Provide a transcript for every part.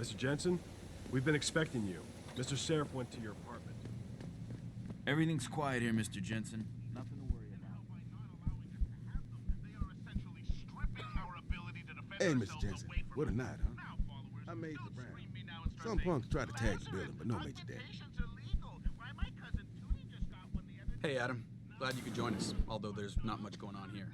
Mr. Jensen, we've been expecting you. Mr. Seraph went to your apartment. Everything's quiet here, Mr. Jensen. Nothing to worry about. Hey, Mr. Jensen, what a night, huh? I made the round. Some punks tried to tag the building, but no major damage. Hey, Adam. Glad you could join us, although there's not much going on here.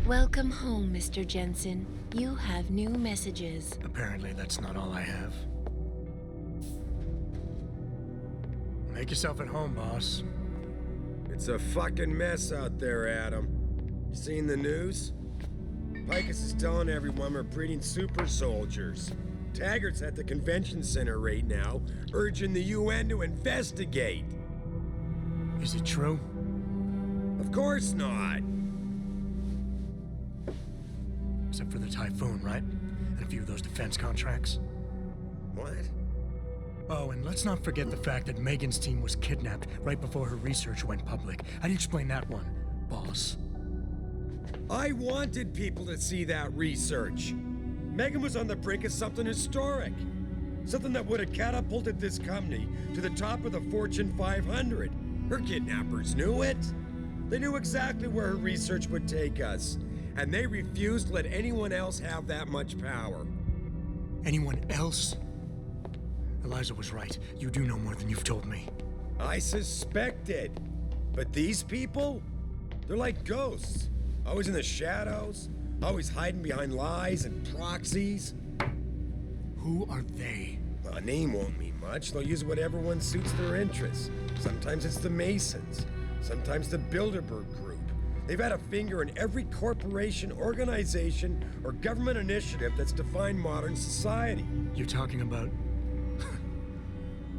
Welcome home, Mr. Jensen. You have new messages. Apparently that's not all I have. Make yourself at home, boss. It's a fucking mess out there, Adam. You seen the news? Picus is telling everyone we're breeding super soldiers. Taggart's at the convention center right now, urging the UN to investigate. Is it true? Of course not. Except for the Typhoon, right? And a few of those defense contracts. What? Oh, and let's not forget the fact that Megan's team was kidnapped right before her research went public. How do you explain that one, boss? I wanted people to see that research. Megan was on the brink of something historic. Something that would have catapulted this company to the top of the Fortune 500. Her kidnappers knew it. They knew exactly where her research would take us. And they refused to let anyone else have that much power. Anyone else? Eliza was right. You do know more than you've told me. I suspected. But these people? They're like ghosts. Always in the shadows. Always hiding behind lies and proxies. Who are they? Well, a name won't mean much. They'll use whatever one suits their interests. Sometimes it's the Masons. Sometimes the Bilderberg Group. They've had a finger in every corporation, organization, or government initiative that's defined modern society. You're talking about...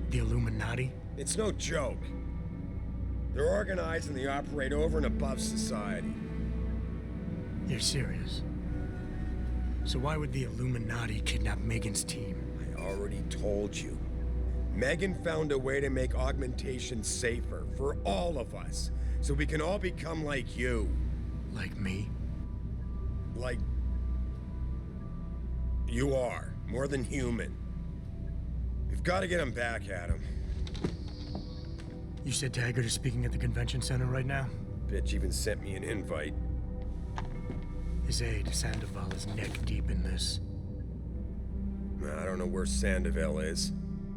the Illuminati? It's no joke. They're organized and they operate over and above society. You're serious? So why would the Illuminati kidnap Megan's team? I already told you. Megan found a way to make augmentation safer for all of us. So we can all become like you. Like me? Like... you are. More than human. We've got to get him back, Adam. You said Taggart is speaking at the convention center right now? Bitch even sent me an invite. His aide, Sandoval, is neck deep in this. I don't know where Sandoval is,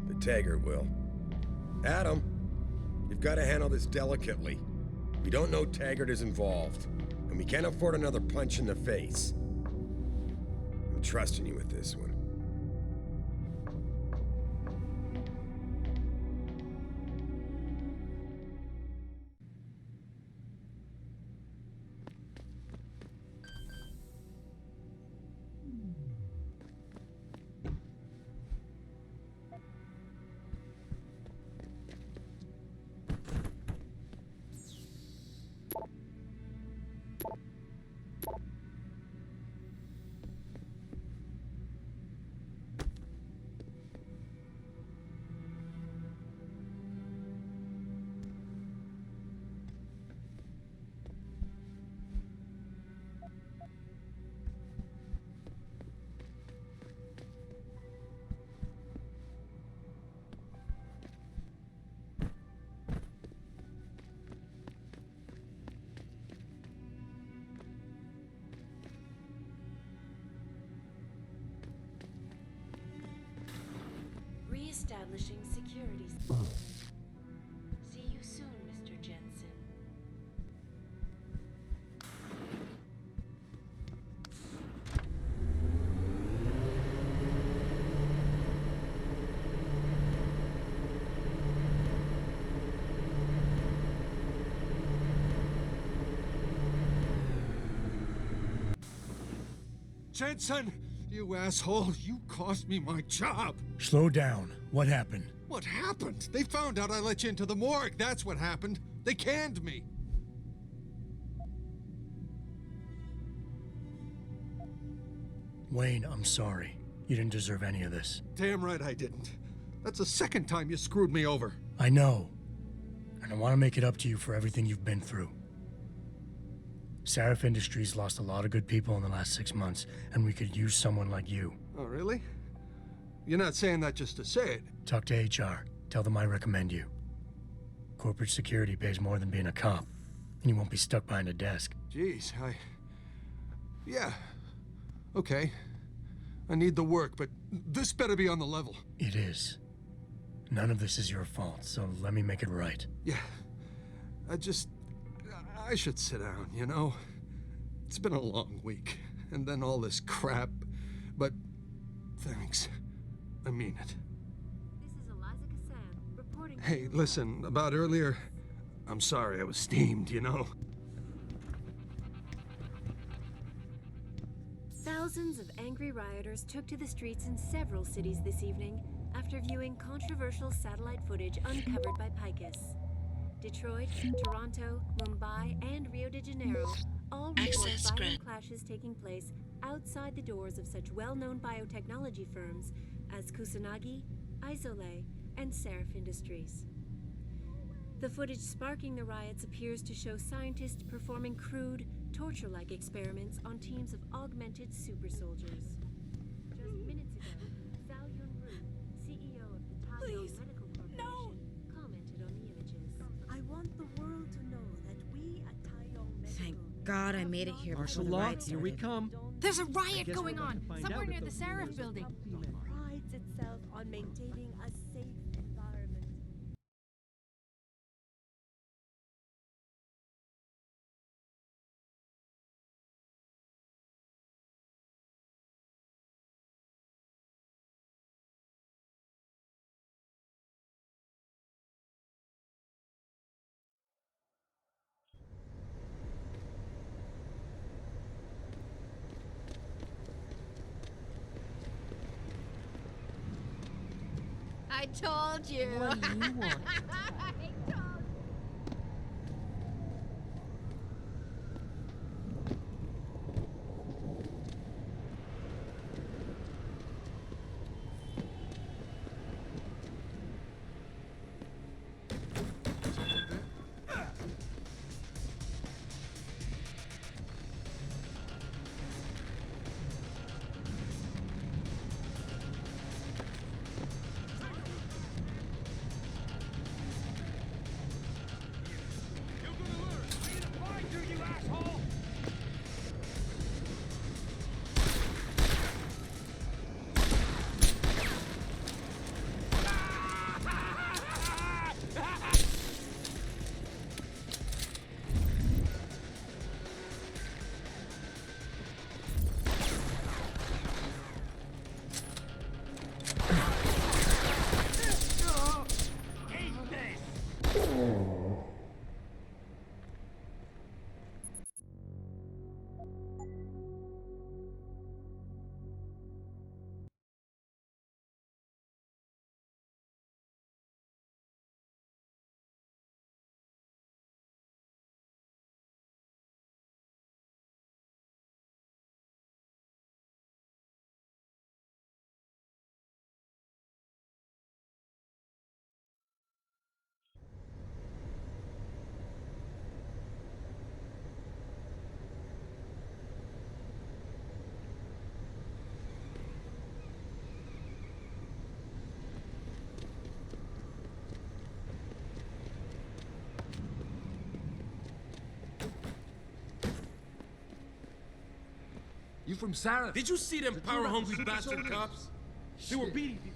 but Taggart will. Adam, you've got to handle this delicately. We don't know Taggart is involved, and we can't afford another punch in the face. I'm trusting you with this one. Reestablishing securities. See you soon, Mr. Jensen. Jensen! You asshole! You cost me my job! Slow down. What happened? What happened? They found out I let you into the morgue. That's what happened. They canned me. Wayne, I'm sorry. You didn't deserve any of this. Damn right I didn't. That's the second time you screwed me over. I know. And I want to make it up to you for everything you've been through. Sarif Industries lost a lot of good people in the last 6 months, and we could use someone like you. Oh, really? You're not saying that just to say it. Talk to HR. Tell them I recommend you. Corporate security pays more than being a cop, and you won't be stuck behind a desk. Jeez, Yeah. Okay. I need the work, but this better be on the level. It is. None of this is your fault, so let me make it right. Yeah. I should sit down, you know? It's been a long week, and then all this crap, but thanks. I mean it. This is Eliza Kassan, reporting... Hey, listen, about earlier, I'm sorry I was steamed, you know? Thousands of angry rioters took to the streets in several cities this evening after viewing controversial satellite footage uncovered by Picus. Detroit, Toronto, Mumbai, and Rio de Janeiro all report violent clashes taking place outside the doors of such well-known biotechnology firms as Kusanagi, Isole, and Sarif Industries. The footage sparking the riots appears to show scientists performing crude, torture-like experiments on teams of augmented super soldiers. Just minutes ago, Zhao Yunru, CEO of the Taiyong Medical Corporation, commented on the images. I want the world to know that we at Taiyong Medical... Thank God I made it here Martial before the law, riot here we started. come. There's a riot going on, somewhere near the Sarif building. Prides itself on maintaining a safe environment. I told you. What do you want? You from Sarah? Did you see them power-hungry bastard cops? They were beating people.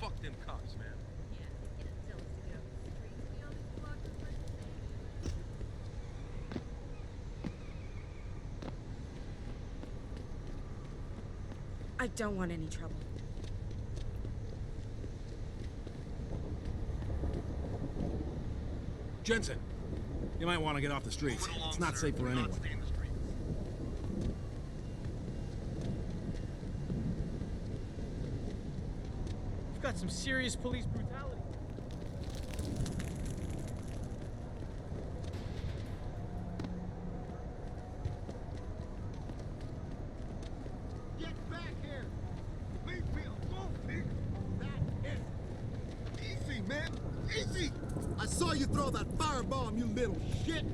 Fuck them cops, man. I don't want any trouble. Jensen, you might want to get off the streets. It's not safe for anyone. We've got some serious police brutality. Get back here! Leave me alone, nigga! That is... Easy, man! Easy! I saw you throw that firebomb, you little shit!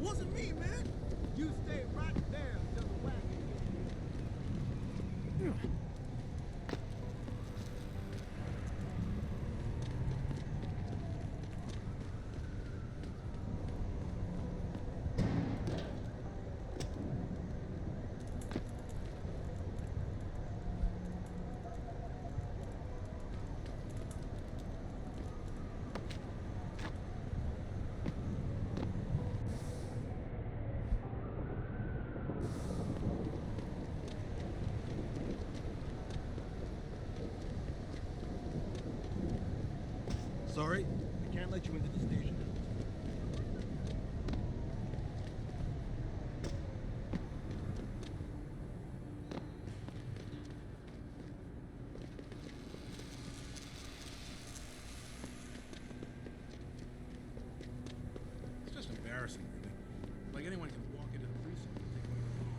Wasn't me, man! You stay right there until the wagon gets here. Sorry, I can't let you into the station. It's just embarrassing, really. Like anyone can walk into the precinct and take away the phone.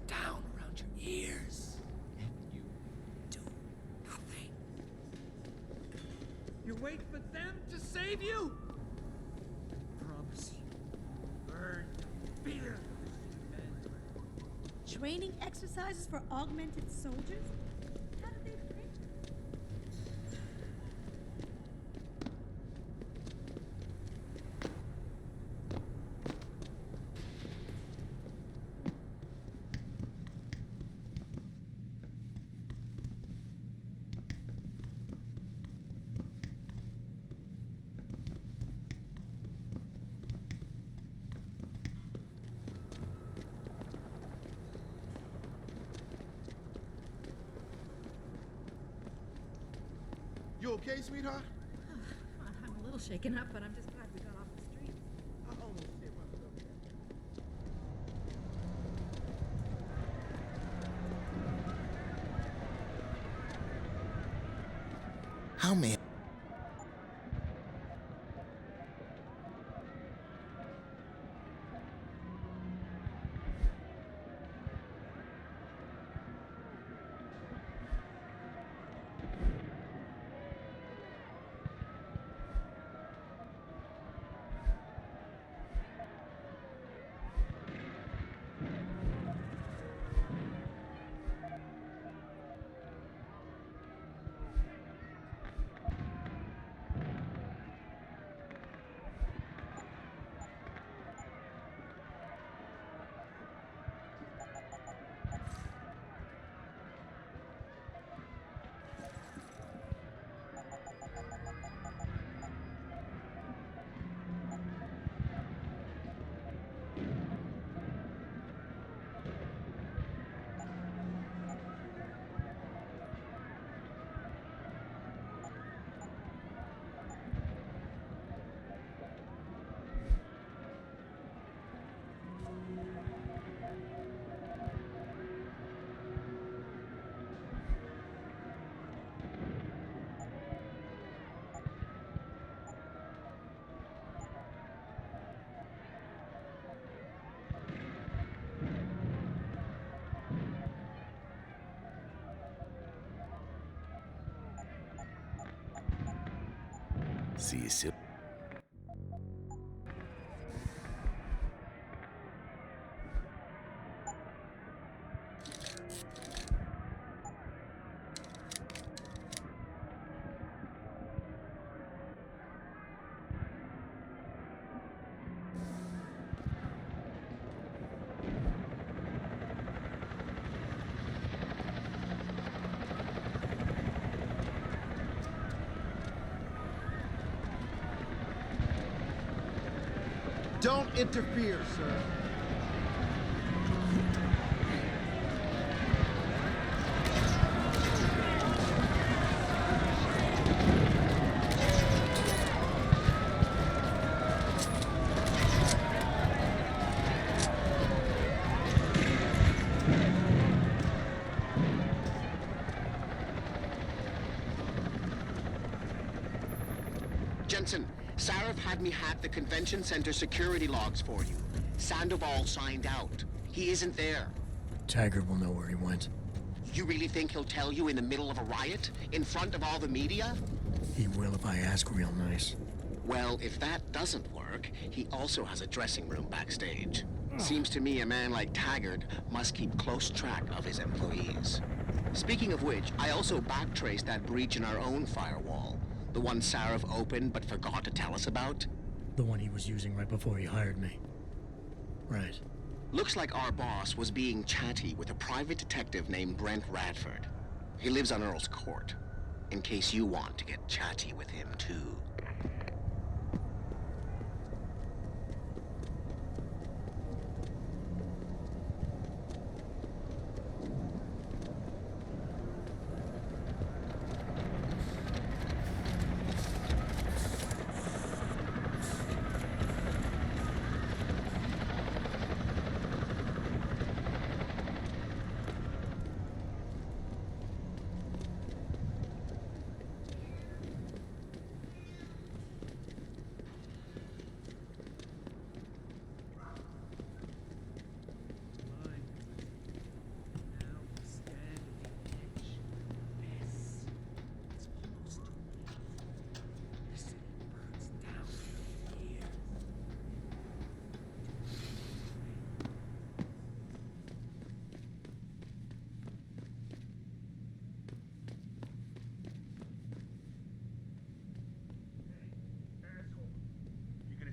Down around your ears, and you do nothing. You wait for them to save you? I promise you, burn fear. Training exercises for augmented soldiers? How did they think? You okay, sweetheart? I'm a little shaken up, but I'm just glad we got off the streets. Oh, shit, what's up? How may see you soon? Don't interfere, sir. Jensen, Sarif had me hack the convention center security logs for you. Sandoval signed out. He isn't there. Taggart will know where he went. You really think he'll tell you in the middle of a riot? In front of all the media? He will if I ask real nice. Well, if that doesn't work, he also has a dressing room backstage. Seems to me a man like Taggart must keep close track of his employees. Speaking of which, I also backtraced that breach in our own firewall. The one Sarif opened but forgot to tell us about? The one he was using right before he hired me. Right. Looks like our boss was being chatty with a private detective named Brent Radford. He lives on Earl's Court, in case you want to get chatty with him too.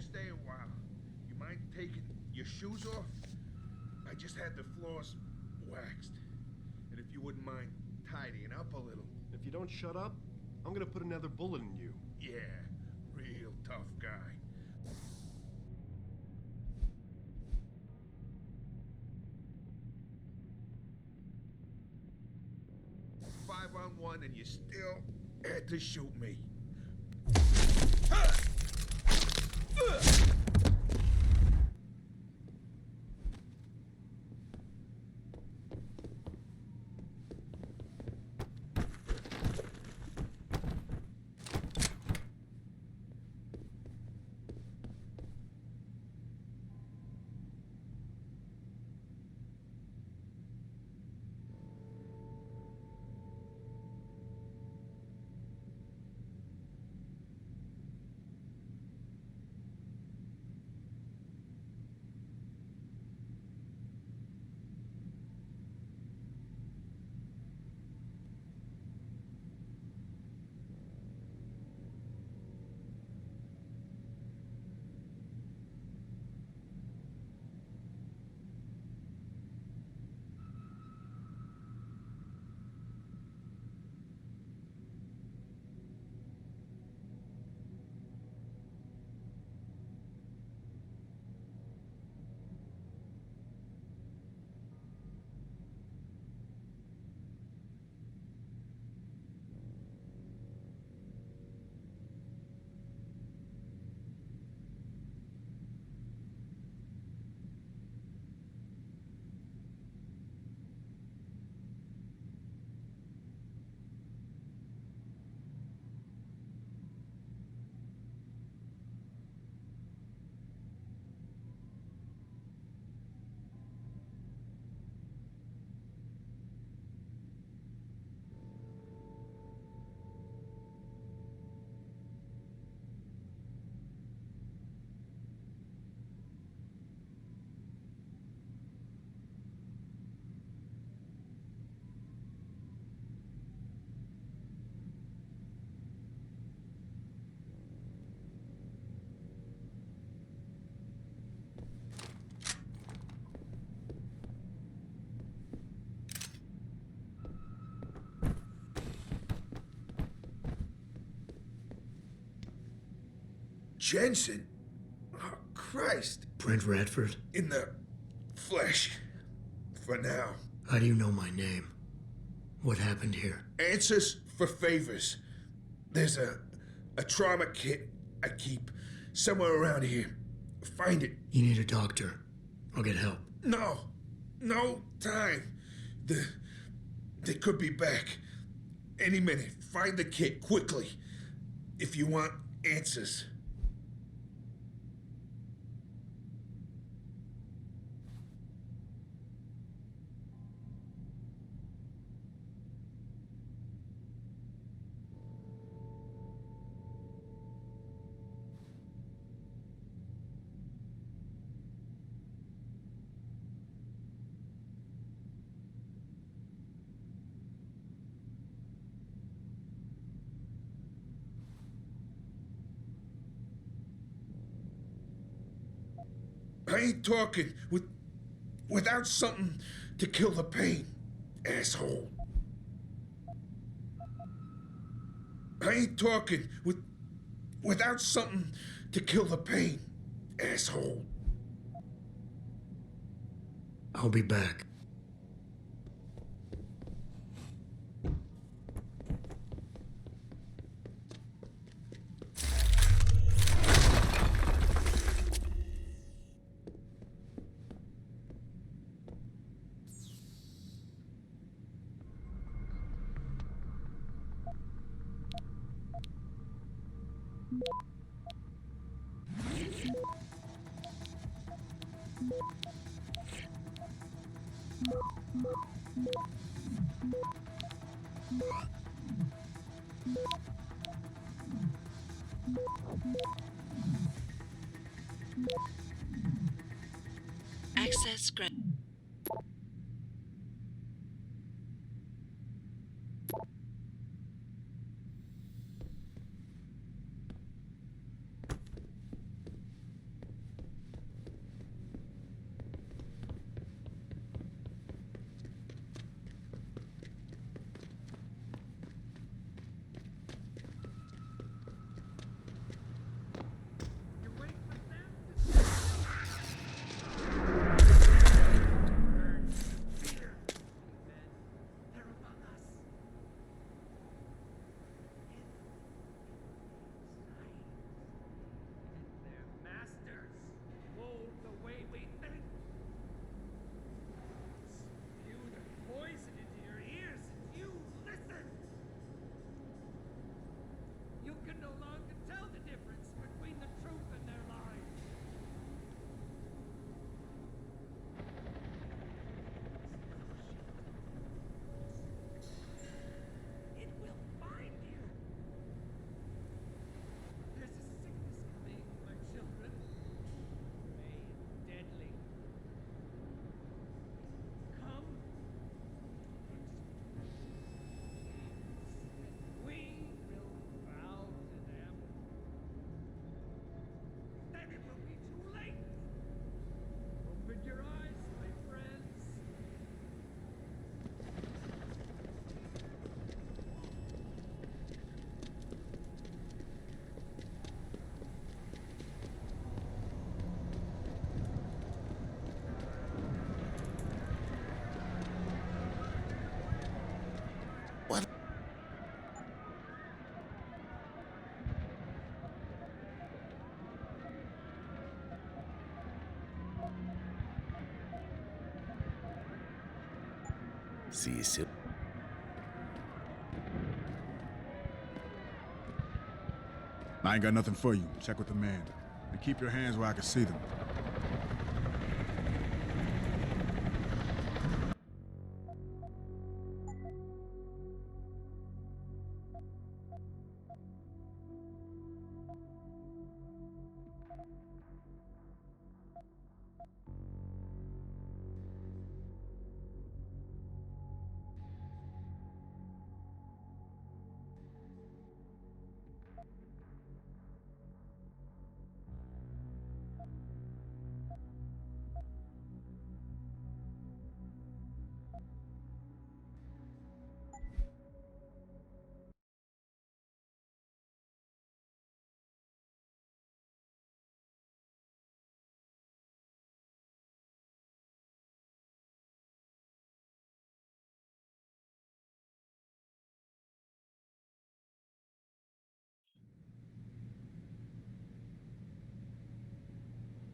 Stay a while. You mind taking your shoes off? I just had the floors waxed. And if you wouldn't mind tidying up a little. If you don't shut up, I'm gonna put another bullet in you. Yeah, real tough guy. 5-on-1 and you still had to shoot me. Jensen? Oh, Christ. Brent Radford? In the flesh. For now. How do you know my name? What happened here? Answers for favors. There's a trauma kit I keep somewhere around here. Find it. You need a doctor. I'll get help. No. No time. They could be back. Any minute. Find the kit quickly. If you want answers. I ain't talking without something to kill the pain, asshole. I ain't talking without something to kill the pain, asshole. I'll be back. Access granted. What? See you soon. I ain't got nothing for you. Check with the man. And keep your hands where I can see them.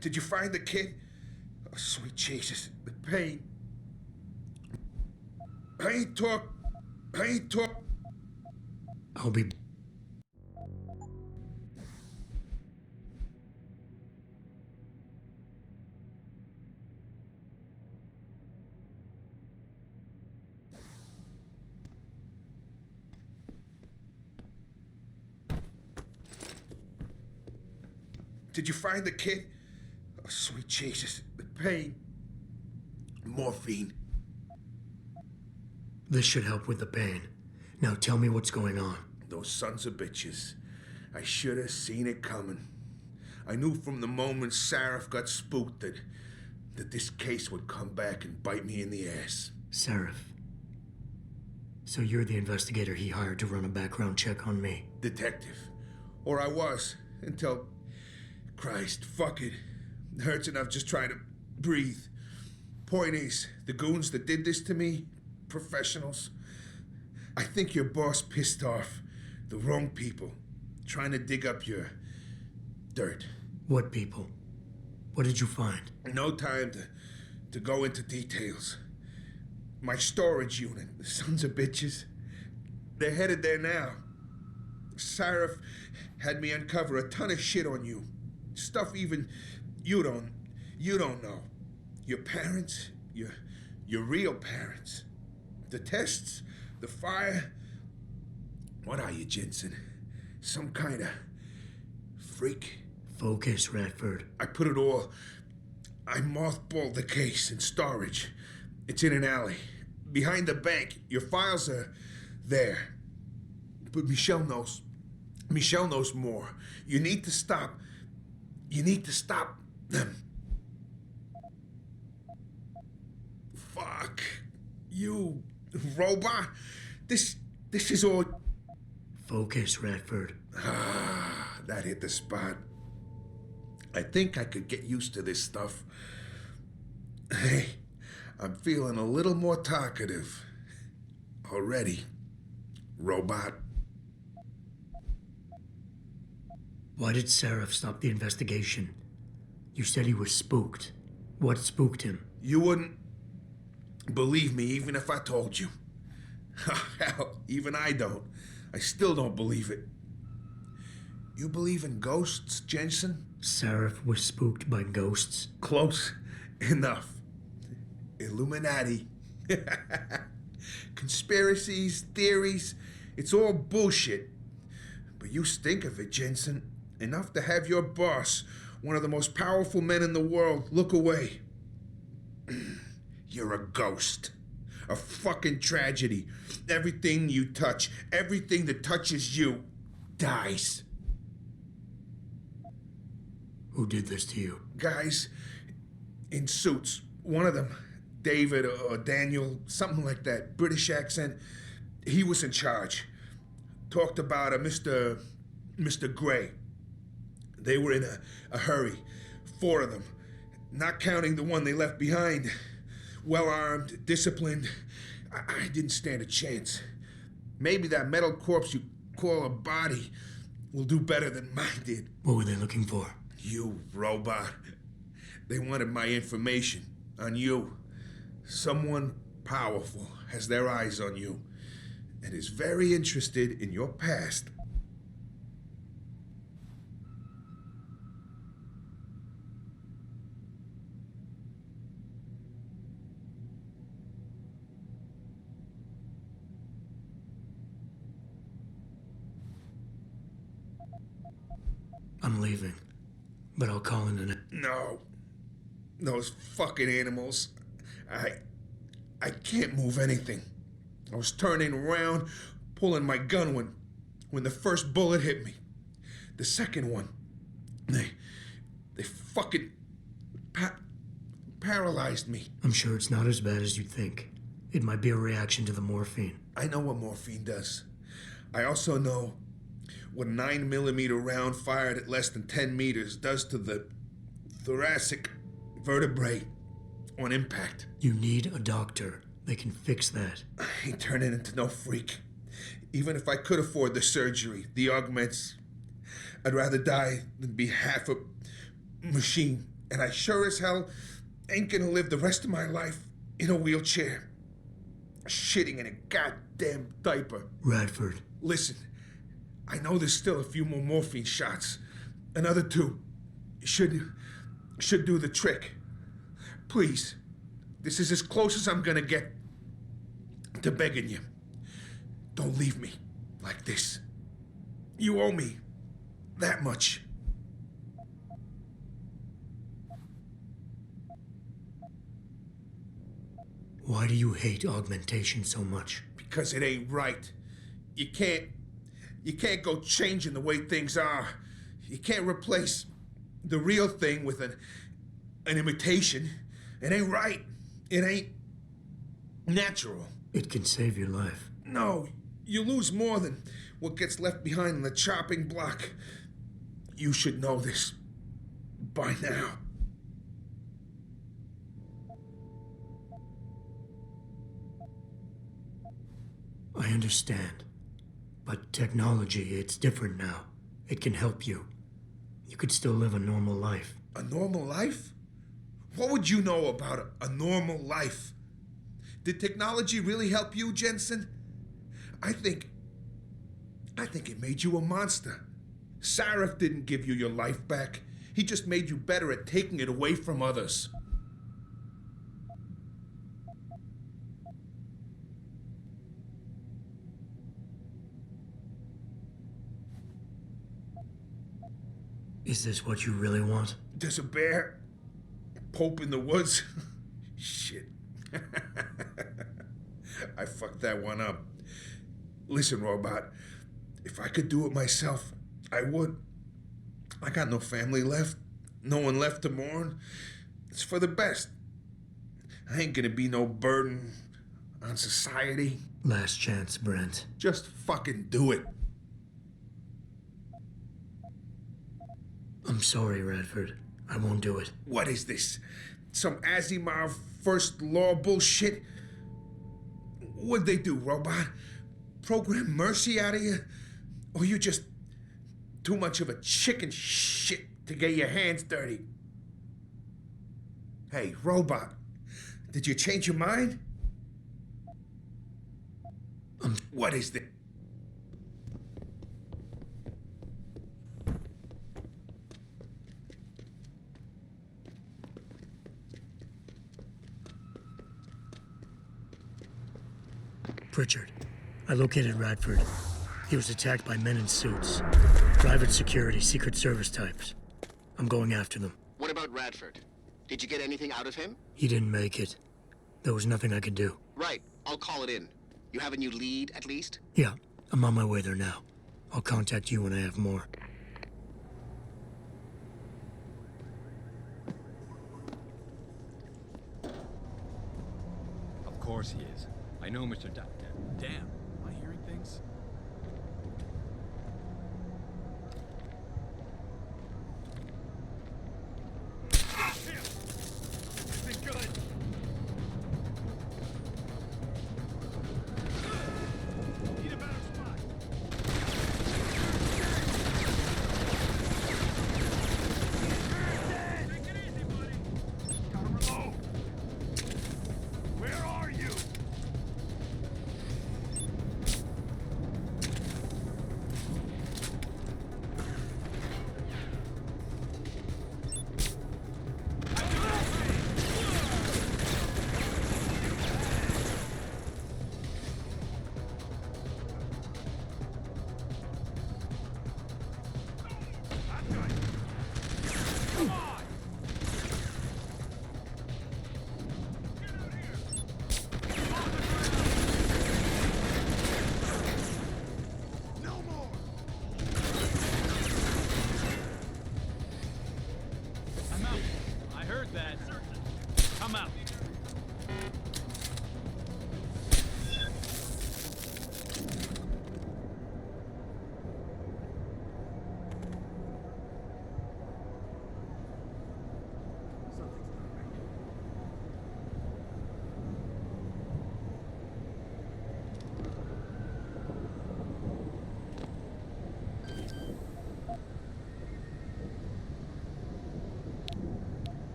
Did you find the kid? Oh, sweet Jesus, the pain. I ain't talk. I'll be... Did you find the kid? Oh, sweet Jesus, the pain. Morphine. This should help with the pain. Now tell me what's going on. Those sons of bitches. I should have seen it coming. I knew from the moment Sarif got spooked that this case would come back and bite me in the ass. Sarif. So you're the investigator he hired to run a background check on me? Detective. Or I was, until... Christ, fuck it. It hurts enough just trying to breathe. Point is, the goons that did this to me, professionals. I think your boss pissed off the wrong people, trying to dig up your dirt. What people? What did you find? No time to go into details. My storage unit, the sons of bitches, they're headed there now. Sarif had me uncover a ton of shit on you. Stuff even you don't know. Your parents, your real parents. The tests, the fire. What are you, Jensen? Some kind of freak? Focus, Radford. I mothballed the case in storage. It's in an alley. Behind the bank. Your files are there. But Michelle knows. Michelle knows more. You need to stop them. Fuck. You robot. This is all... Focus, Radford. Ah, that hit the spot. I think I could get used to this stuff. Hey, I'm feeling a little more talkative. Already. Robot. Why did Sarif stop the investigation? You said he was spooked. What spooked him? You wouldn't believe me even if I told you. Hell, even I don't. I still don't believe it. You believe in ghosts, Jensen? Sarif was spooked by ghosts? Close enough. Illuminati. Conspiracies, theories, it's all bullshit. But you stink of it, Jensen. Enough to have your boss, one of the most powerful men in the world, look away. You're a ghost. A fucking tragedy. Everything you touch, everything that touches you, dies. Who did this to you? Guys in suits. One of them, David or Daniel, something like that, British accent. He was in charge. Talked about a Mr. Gray. They were in a hurry. 4 of them. Not counting the one they left behind. Well-armed, disciplined. I didn't stand a chance. Maybe that metal corpse you call a body will do better than mine did. What were they looking for? You, robot. They wanted my information on you. Someone powerful has their eyes on you and is very interested in your past. I'm leaving, but I'll call in a... No. Those fucking animals. I can't move anything. I was turning around, pulling my gun when the first bullet hit me. The second one, they fucking paralyzed me. I'm sure it's not as bad as you think. It might be a reaction to the morphine. I know what morphine does. I also know what a 9mm round fired at less than 10 meters does to the thoracic vertebrae on impact. You need a doctor. They can fix that. I ain't turning into no freak. Even if I could afford the surgery, the augments, I'd rather die than be half a machine. And I sure as hell ain't gonna live the rest of my life in a wheelchair, shitting in a goddamn diaper. Radford. Listen, I know there's still a few more morphine shots. Another 2 should do the trick. Please, this is as close as I'm gonna get to begging you. Don't leave me like this. You owe me that much. Why do you hate augmentation so much? Because it ain't right. You can't go changing the way things are. You can't replace the real thing with an imitation. It ain't right. It ain't natural. It can save your life. No, you lose more than what gets left behind on the chopping block. You should know this by now. I understand. But technology, it's different now. It can help you. You could still live a normal life. A normal life? What would you know about a normal life? Did technology really help you, Jensen? I think it made you a monster. Sarif didn't give you your life back. He just made you better at taking it away from others. Is this what you really want? There's a bear? Pope in the woods? Shit. I fucked that one up. Listen, robot. If I could do it myself, I would. I got no family left. No one left to mourn. It's for the best. I ain't gonna be no burden on society. Last chance, Brent. Just fucking do it. I'm sorry, Radford. I won't do it. What is this? Some Asimov first law bullshit? What'd they do, robot? Program mercy out of you? Or you just too much of a chicken shit to get your hands dirty? Hey, robot, did you change your mind? What is this? Pritchard. I located Radford. He was attacked by men in suits. Private security, Secret Service types. I'm going after them. What about Radford? Did you get anything out of him? He didn't make it. There was nothing I could do. Right. I'll call it in. You have a new lead, at least? Yeah, I'm on my way there now. I'll contact you when I have more. Of course he is. I know Mr. Damn, am I hearing things? Be good. Need a better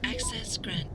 Access granted.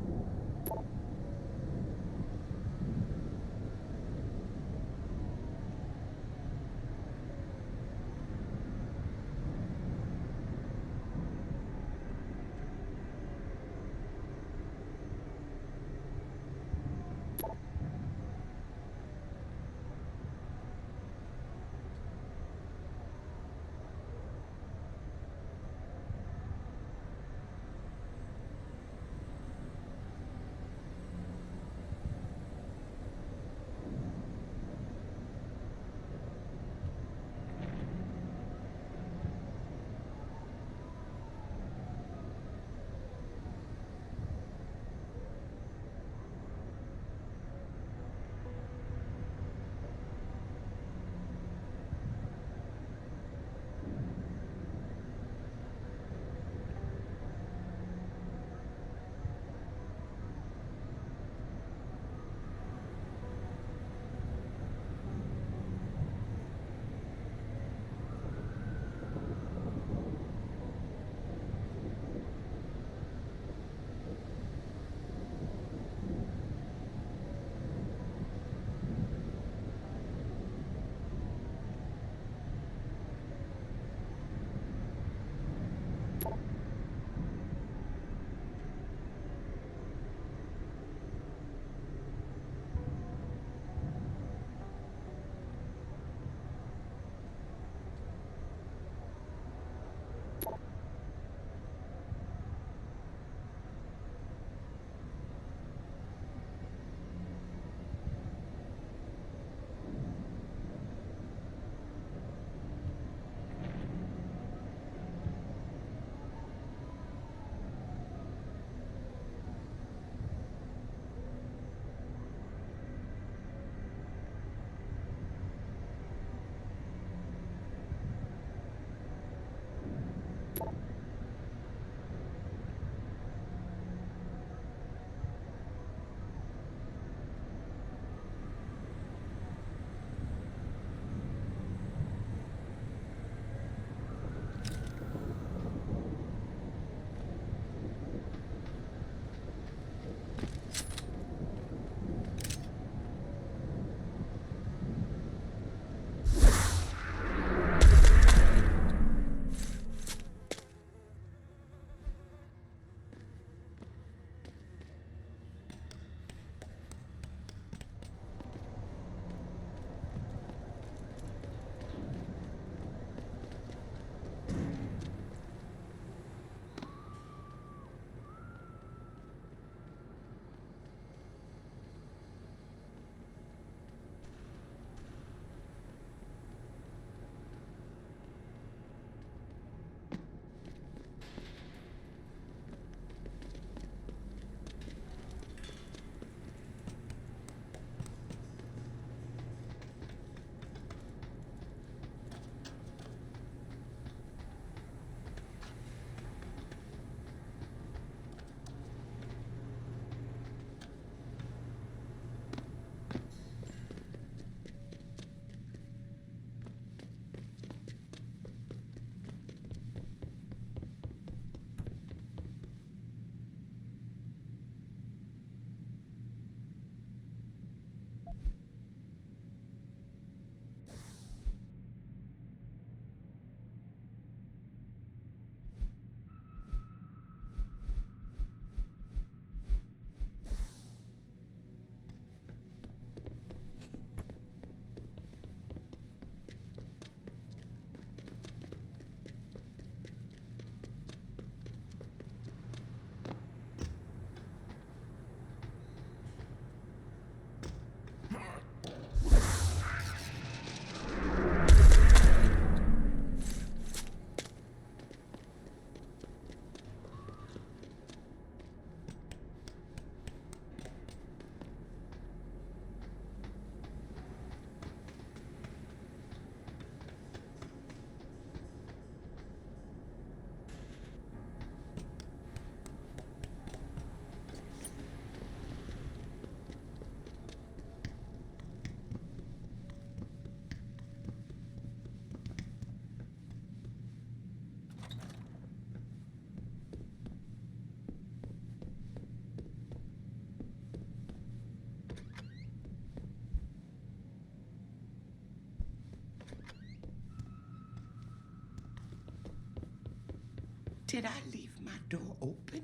Did I leave my door open?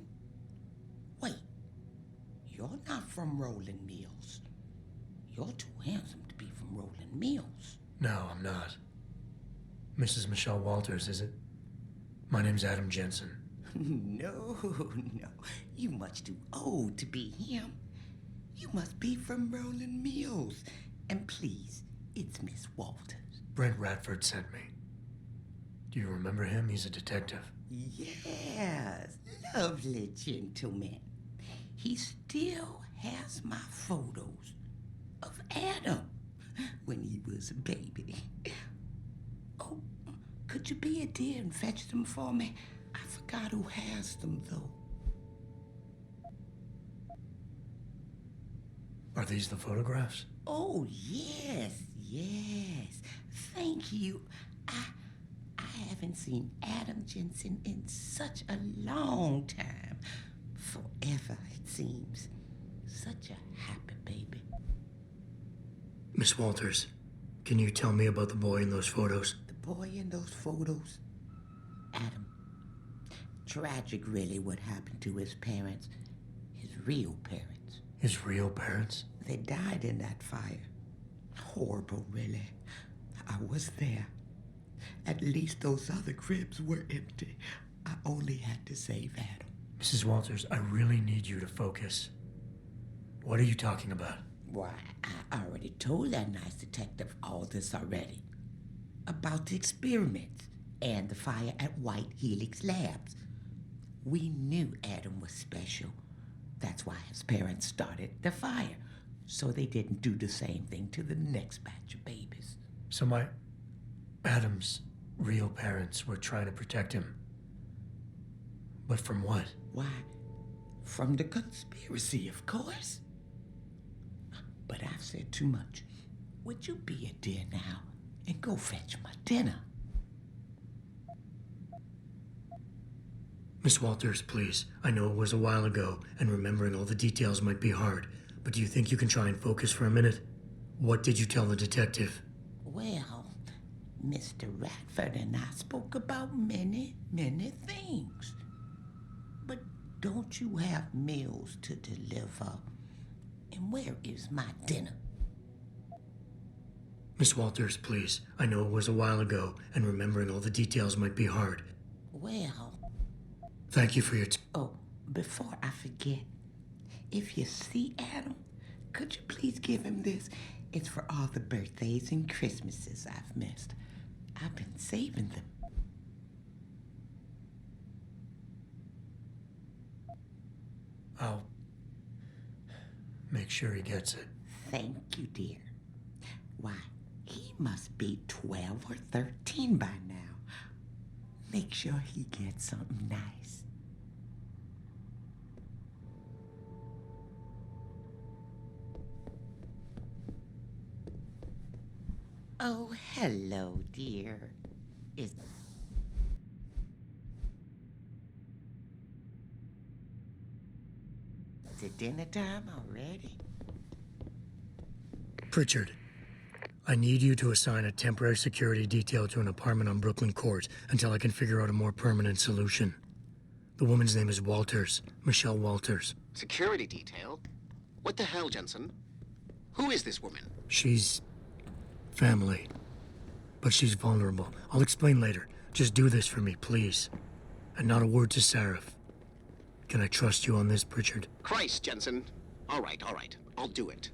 Wait, you're not from Rolling Mills. You're too handsome to be from Rolling Mills. No, I'm not. Mrs. Michelle Walters, is it? My name's Adam Jensen. No. You much too old to be him. You must be from Rolling Mills. And please, it's Miss Walters. Brent Radford sent me. Do you remember him? He's a detective. Yes, lovely gentleman. He still has my photos of Adam when he was a baby. Oh, could you be a dear and fetch them for me? I forgot who has them, though. Are these the photographs? Oh, yes. Thank you. I haven't seen Adam Jensen in such a long time. Forever, it seems. Such a happy baby. Miss Walters, can you tell me about the boy in those photos? The boy in those photos? Adam. Tragic, really, what happened to his parents. His real parents. His real parents? They died in that fire. Horrible, really. I was there. At least those other cribs were empty. I only had to save Adam. Mrs. Walters, I really need you to focus. What are you talking about? Why, I already told that nice detective all this already. About the experiments and the fire at White Helix Labs. We knew Adam was special. That's why his parents started the fire, so they didn't do the same thing to the next batch of babies. So Adam's real parents were trying to protect him. But from what? Why, from the conspiracy, of course. But I've said too much. Would you be a dear now and go fetch my dinner? Miss Walters, please. I know it was a while ago, and remembering all the details might be hard, but do you think you can try and focus for a minute? What did you tell the detective? Well, Mr. Radford and I spoke about many, many things. But don't you have meals to deliver? And where is my dinner? Miss Walters, please. I know it was a while ago, and remembering all the details might be hard. Well... Thank you for your Oh, before I forget, if you see Adam, could you please give him this? It's for all the birthdays and Christmases I've missed. I've been saving them. I'll make sure he gets it. Thank you, dear. Why, he must be 12 or 13 by now. Make sure he gets something nice. Oh, hello, dear. Is it dinner time already? Pritchard, I need you to assign a temporary security detail to an apartment on Brooklyn Court until I can figure out a more permanent solution. The woman's name is Walters, Michelle Walters. Security detail? What the hell, Jensen? Who is this woman? She's family, but she's vulnerable. I'll explain later. Just do this for me, please. And not a word to Sarif. Can I trust you on this, Pritchard? Christ, Jensen. All right. I'll do it.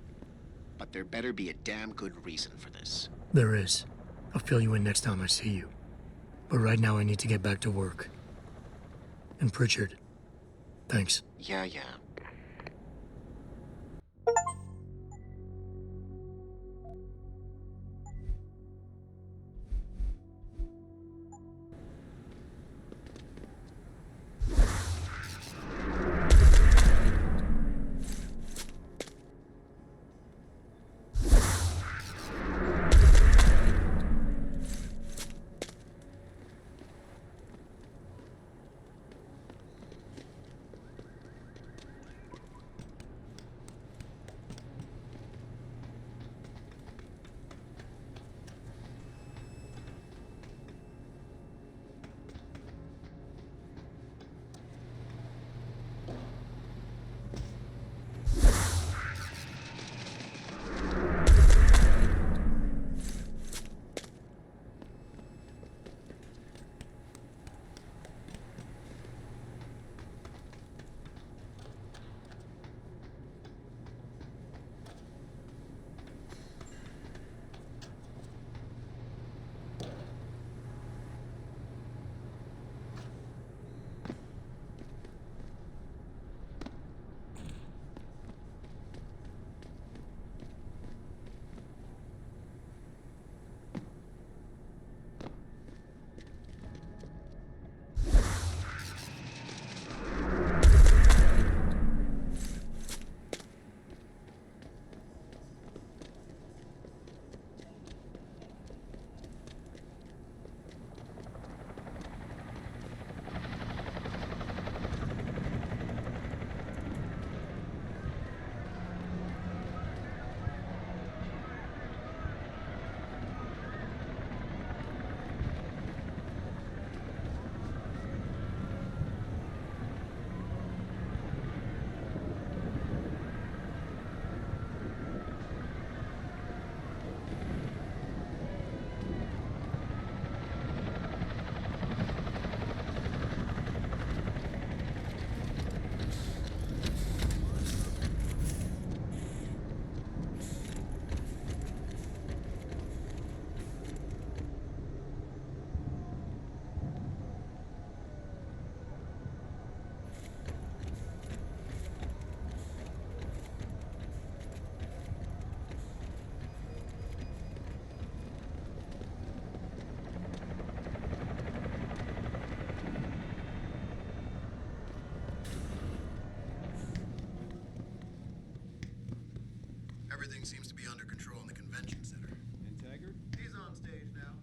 But there better be a damn good reason for this. There is. I'll fill you in next time I see you. But right now I need to get back to work. And Pritchard, thanks. Yeah. Everything seems to be under control in the convention center. And Taggart? He's on stage now.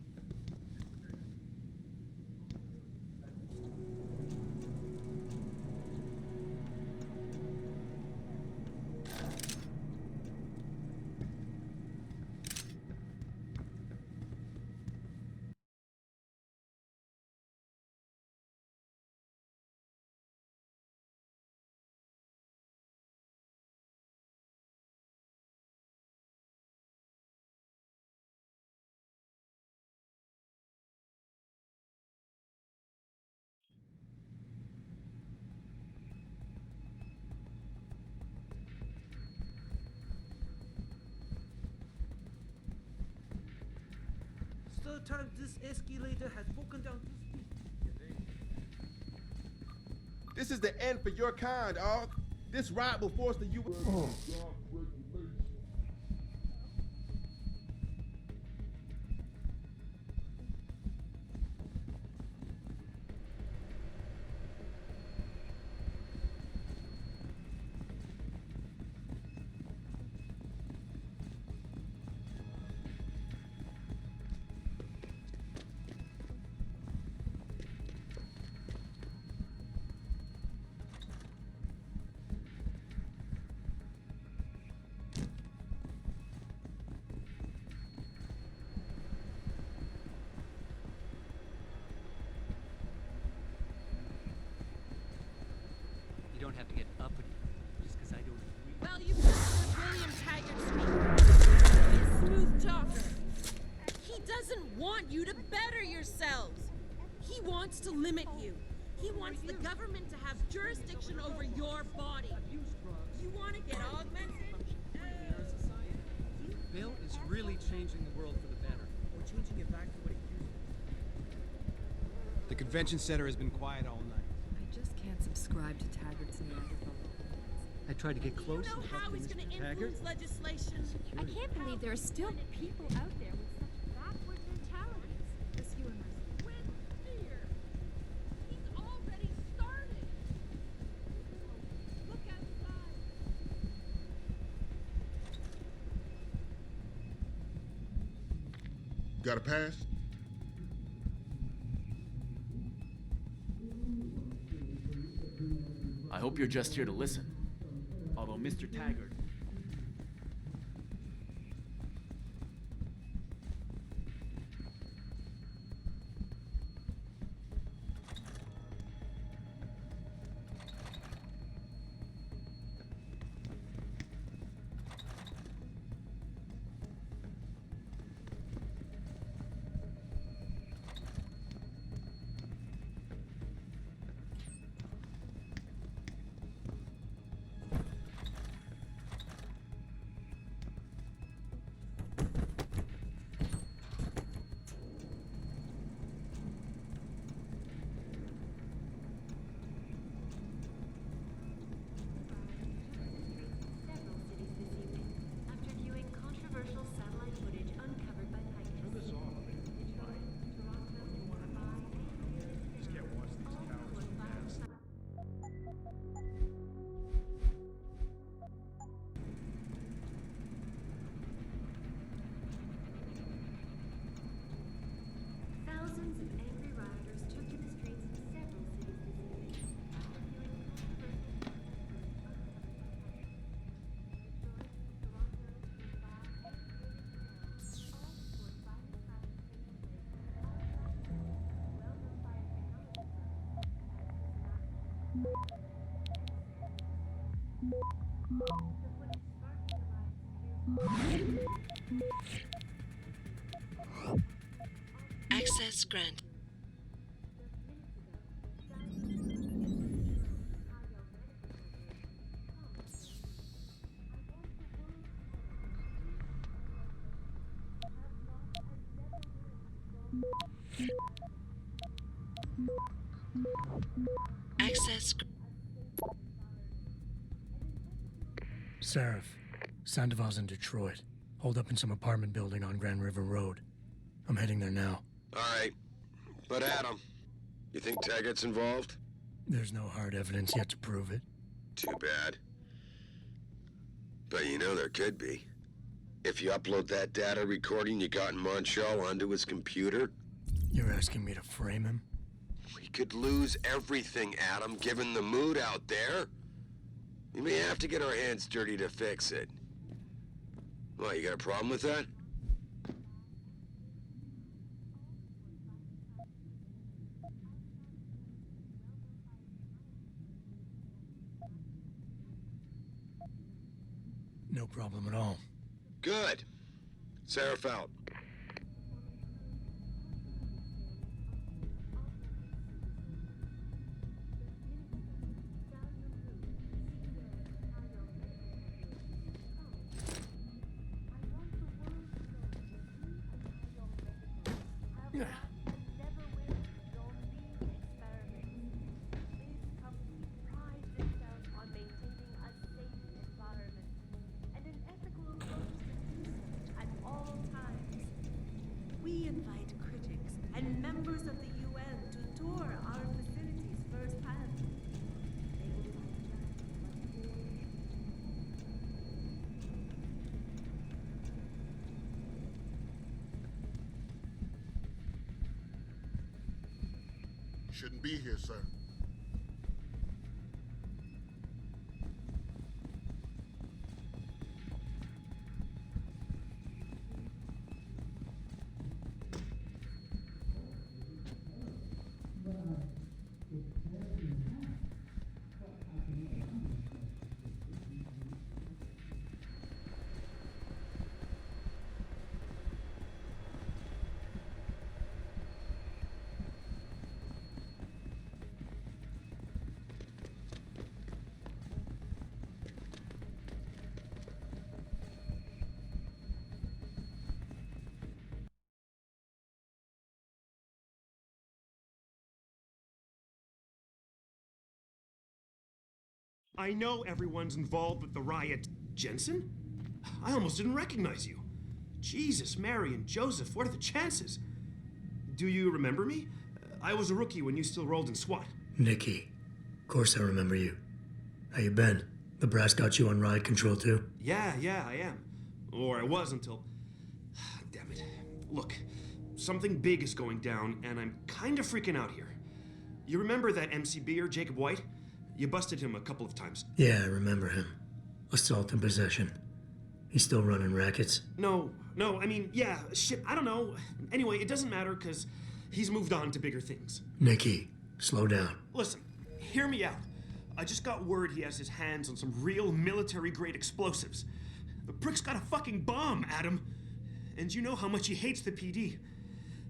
Third time this escalator has broken down this speed. This is the end for your kind, dog. This ride will force the U.S. You don't have to get uppity just because I don't agree. Well, you put William Taggart speak. He's a smooth talker. He doesn't want you to better yourselves. He wants to limit you. He wants the government to have jurisdiction over your body. You want to get augmented? Bill is really changing the world for the better. Or changing it back to what it used to be. The convention center has been quiet all night. I just can't subscribe to Taggart's Neanderthal. I tried to get close. You know and how talk to he's going Mr. to Taggart. influence legislation? I can't believe there are still people out there with such backward mentalities. This you and my With fear. He's already started. Look outside. Got a pass? I hope you're just here to listen. Although, Mr. Taggart, Several cities this evening after viewing controversial satellite footage uncovered by Picus. Turn this off. Detroit, Toronto, Mumbai, Just can't watch these towers from gas. Thousands of angry rioters took to the streets in several cities this evening after viewing controversial Access granted. Access. Seraph, Sandoval's in Detroit. Holed up in some apartment building on Grand River Road. I'm heading there now. All right. But Adam, you think Taggart's involved? There's no hard evidence yet to prove it. Too bad. But you know there could be. If you upload that data recording you got in Montreal onto his computer, You're asking me to frame him? we could lose everything, Adam, given the mood out there. We may have to get our hands dirty to fix it. Well, you got a problem with that? No problem at all. Good. Seraph out. We invite critics and members of the UN to tour our facilities firsthand. They will Shouldn't be here, sir. I know everyone's involved with the riot. Jensen? I almost didn't recognize you. Jesus, Mary, and Joseph, what are the chances? Do you remember me? I was a rookie when you still rolled in SWAT. Nikki. Of course I remember you. How you been? The brass got you on riot control too? Yeah, I am. Or I was until... Damn it. Look, something big is going down, and I'm kind of freaking out here. You remember that MCBer, Jacob White? You busted him a couple of times. Yeah, I remember him. Assault and possession. He's still running rackets? No, I mean, yeah, shit, I don't know. Anyway, it doesn't matter, because he's moved on to bigger things. Nikki, slow down. Listen, hear me out. I just got word he has his hands on some real military-grade explosives. The prick's got a fucking bomb, Adam. And you know how much he hates the PD.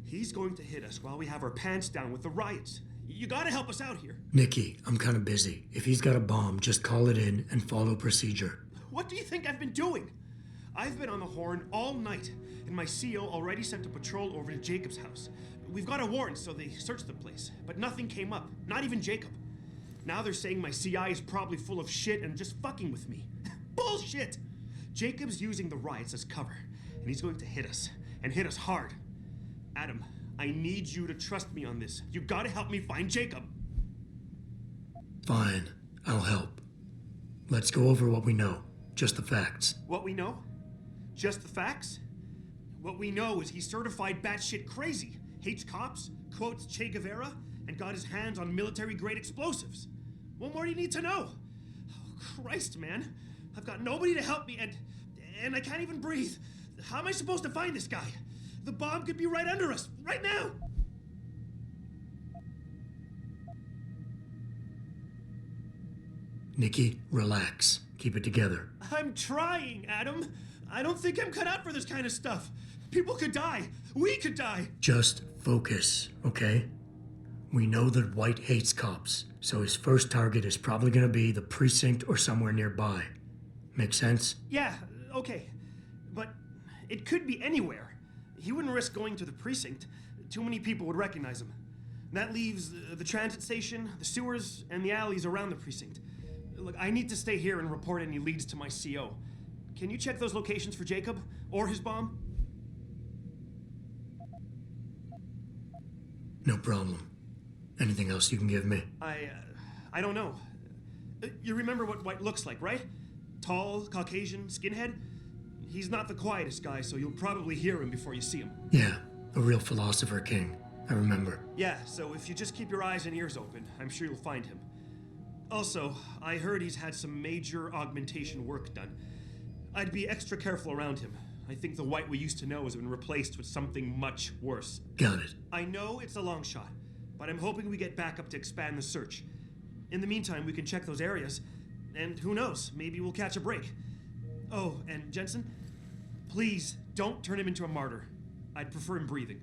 He's going to hit us while we have our pants down with the riots. You gotta help us out here. Nikki, I'm kinda busy. If he's got a bomb, just call it in and follow procedure. What do you think I've been doing? I've been on the horn all night, and my CO already sent a patrol over to Jacob's house. We've got a warrant, so they searched the place, but nothing came up, not even Jacob. Now they're saying my CI is probably full of shit and just fucking with me. Bullshit! Jacob's using the riots as cover, and he's going to hit us, and hit us hard. Adam, I need you to trust me on this. You gotta help me find Jacob. Fine, I'll help. Let's go over what we know. Just the facts. What we know? Just the facts? What we know is he's certified batshit crazy, hates cops, quotes Che Guevara, and got his hands on military-grade explosives. What more do you need to know? Oh, Christ, man. I've got nobody to help me, and I can't even breathe. How am I supposed to find this guy? The bomb could be right under us, right now! Nikki, relax. Keep it together. I'm trying, Adam. I don't think I'm cut out for this kind of stuff. People could die. We could die. Just focus, okay? We know that White hates cops, so his first target is probably gonna be the precinct or somewhere nearby. Make sense? Yeah, okay. But it could be anywhere. He wouldn't risk going to the precinct. Too many people would recognize him. That leaves the transit station, the sewers, and the alleys around the precinct. Look, I need to stay here and report any leads to my CO. Can you check those locations for Jacob? Or his bomb? No problem. Anything else you can give me? I don't know. You remember what White looks like, right? Tall, Caucasian, skinhead? He's not the quietest guy, so you'll probably hear him before you see him. Yeah, a real philosopher king. I remember. Yeah, so if you just keep your eyes and ears open, I'm sure you'll find him. Also, I heard he's had some major augmentation work done. I'd be extra careful around him. I think the White we used to know has been replaced with something much worse. Got it. I know it's a long shot, but I'm hoping we get backup to expand the search. In the meantime, we can check those areas, and who knows, maybe we'll catch a break. Oh, and Jensen, please don't turn him into a martyr. I'd prefer him breathing.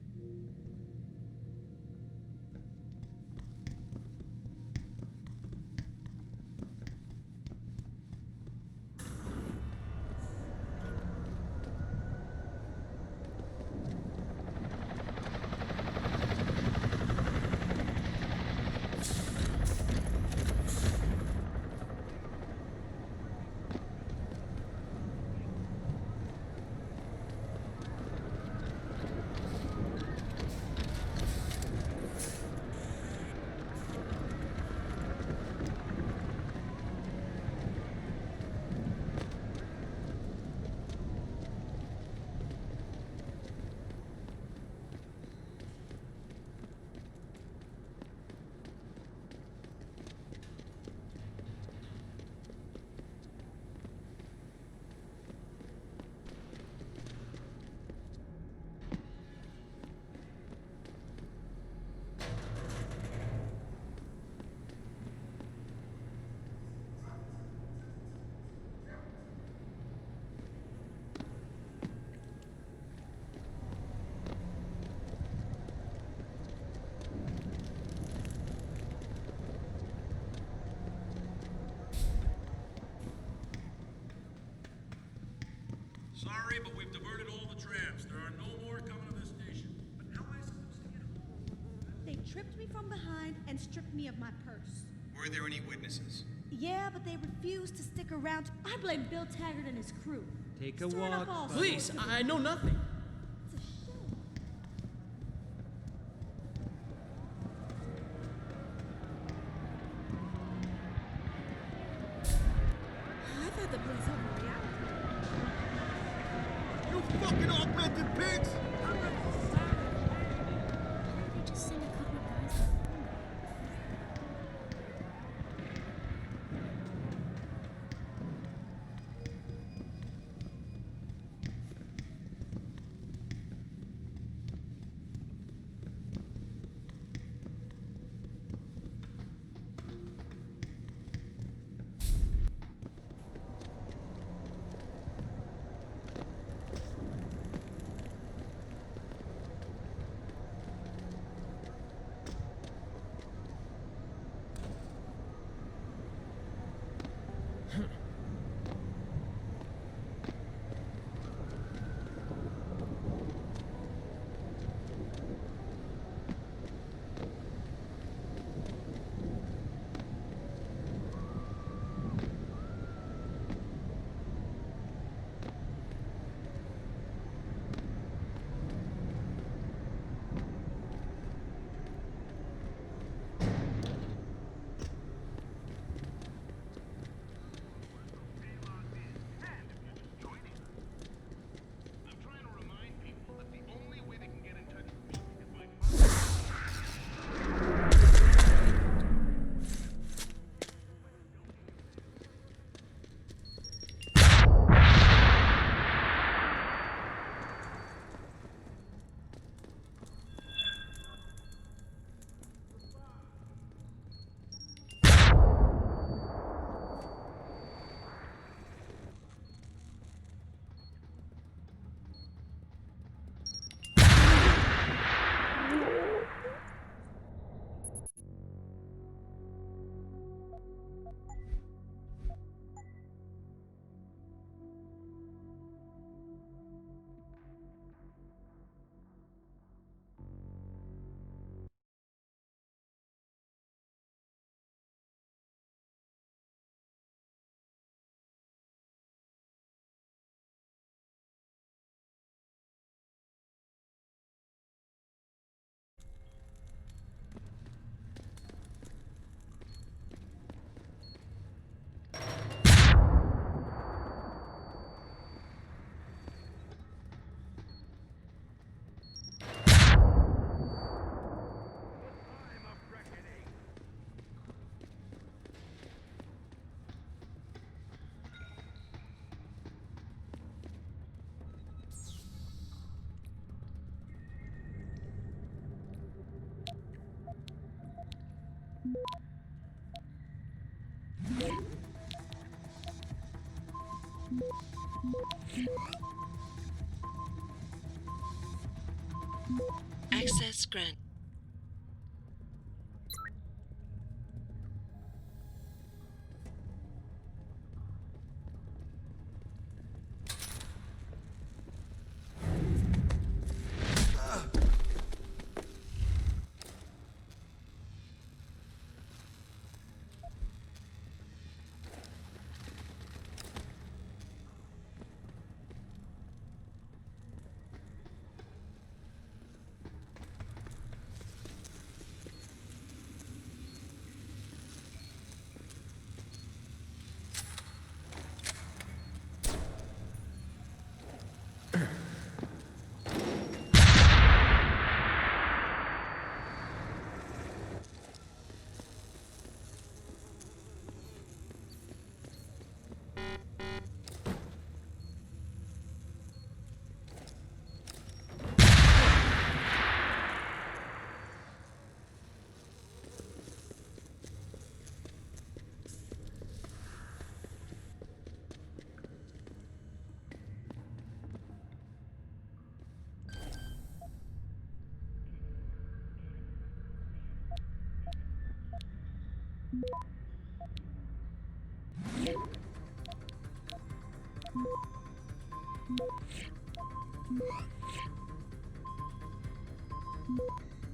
Sorry, but we've diverted all the trams. There are no more coming to this station. But how am I supposed to get home? They tripped me from behind and stripped me of my purse. Were there any witnesses? Yeah, but they refused to stick around. I blame Bill Taggart and his crew. Take a Stirring up walk. all Please, sorts of- I know nothing. It's a shame. I thought the police overreacted. You fucking augmented pigs! Just send a couple of guys. Access grant.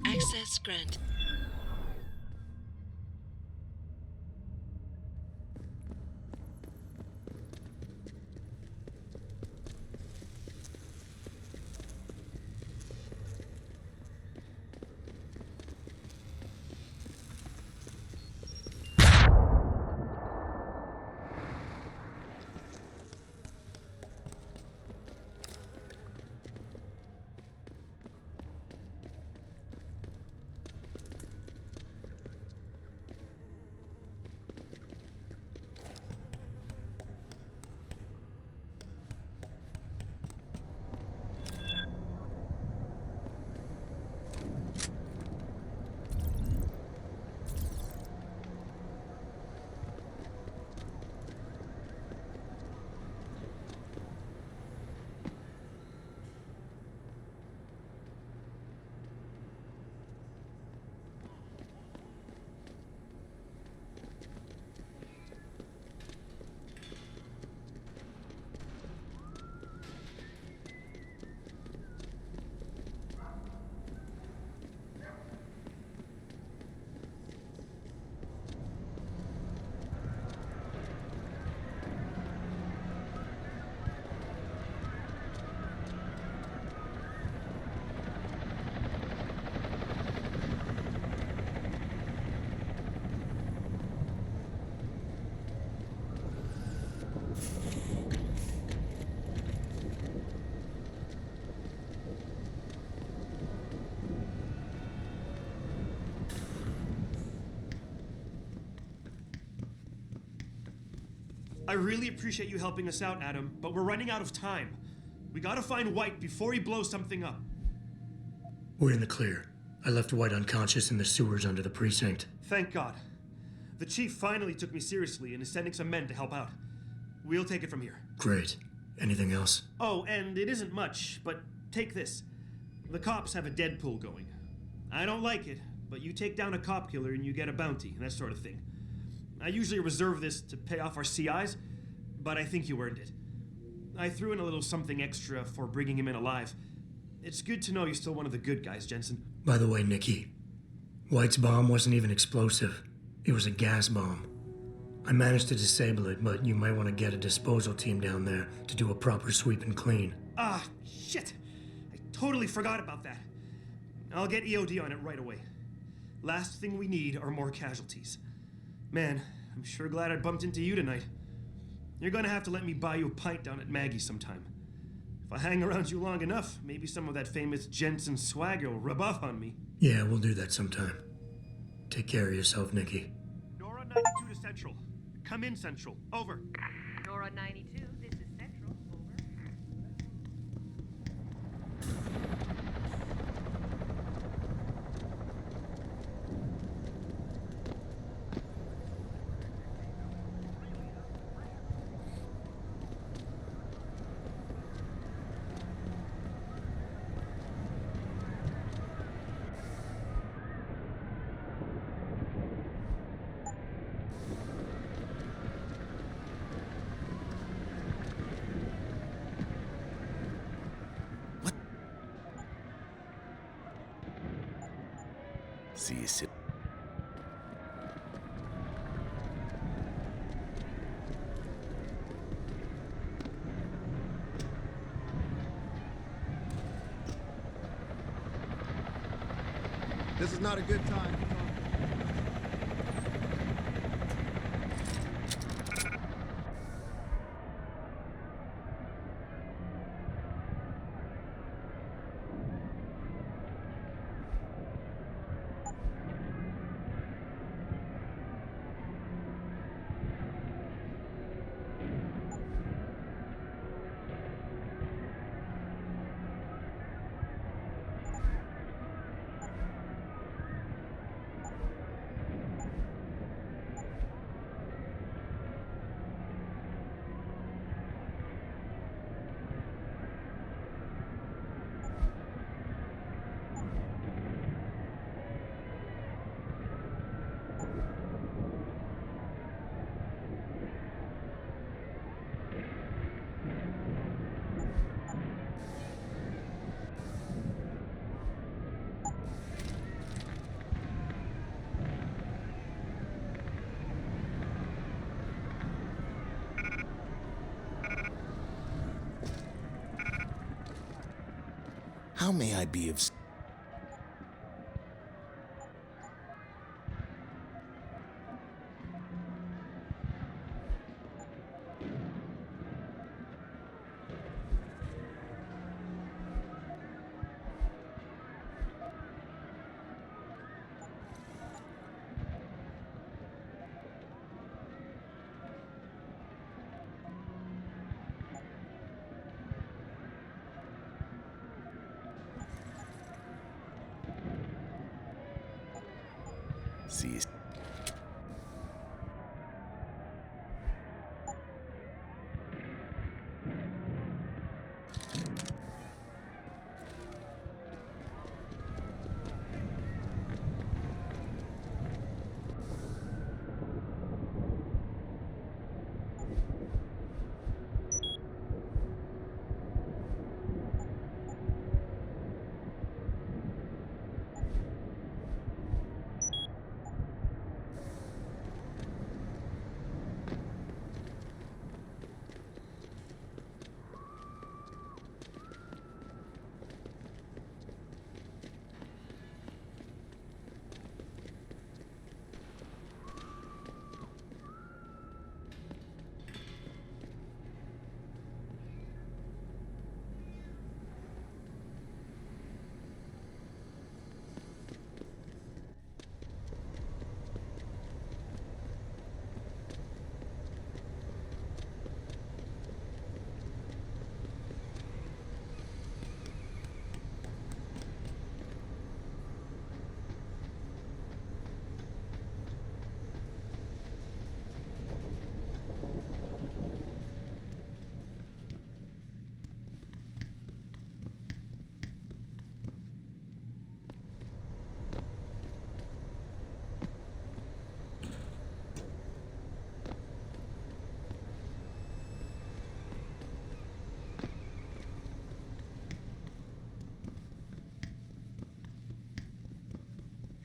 Access grant. I really appreciate you helping us out, Adam, but we're running out of time. We gotta find White before he blows something up. We're in the clear. I left White unconscious in the sewers under the precinct. Thank God. The chief finally took me seriously and is sending some men to help out. We'll take it from here. Great. Anything else? Oh, and it isn't much, but take this. The cops have a Deadpool going. I don't like it, but you take down a cop killer and you get a bounty, that sort of thing. I usually reserve this to pay off our CIs, but I think you earned it. I threw in a little something extra for bringing him in alive. It's good to know you're still one of the good guys, Jensen. By the way, Nikki, White's bomb wasn't even explosive. It was a gas bomb. I managed to disable it, but you might want to get a disposal team down there to do a proper sweep and clean. Ah, shit! I totally forgot about that. I'll get EOD on it right away. Last thing we need are more casualties. Man, I'm sure glad I bumped into you tonight. You're gonna have to let me buy you a pint down at Maggie's sometime. If I hang around you long enough, maybe some of that famous Jensen swagger will rub off on me. Yeah, we'll do that sometime. Take care of yourself, Nikki. Nora 92 to Central. Come in, Central. Over. Nora 92, this is Central. Over. See you soon. This is not a good time. How may I be of... See you.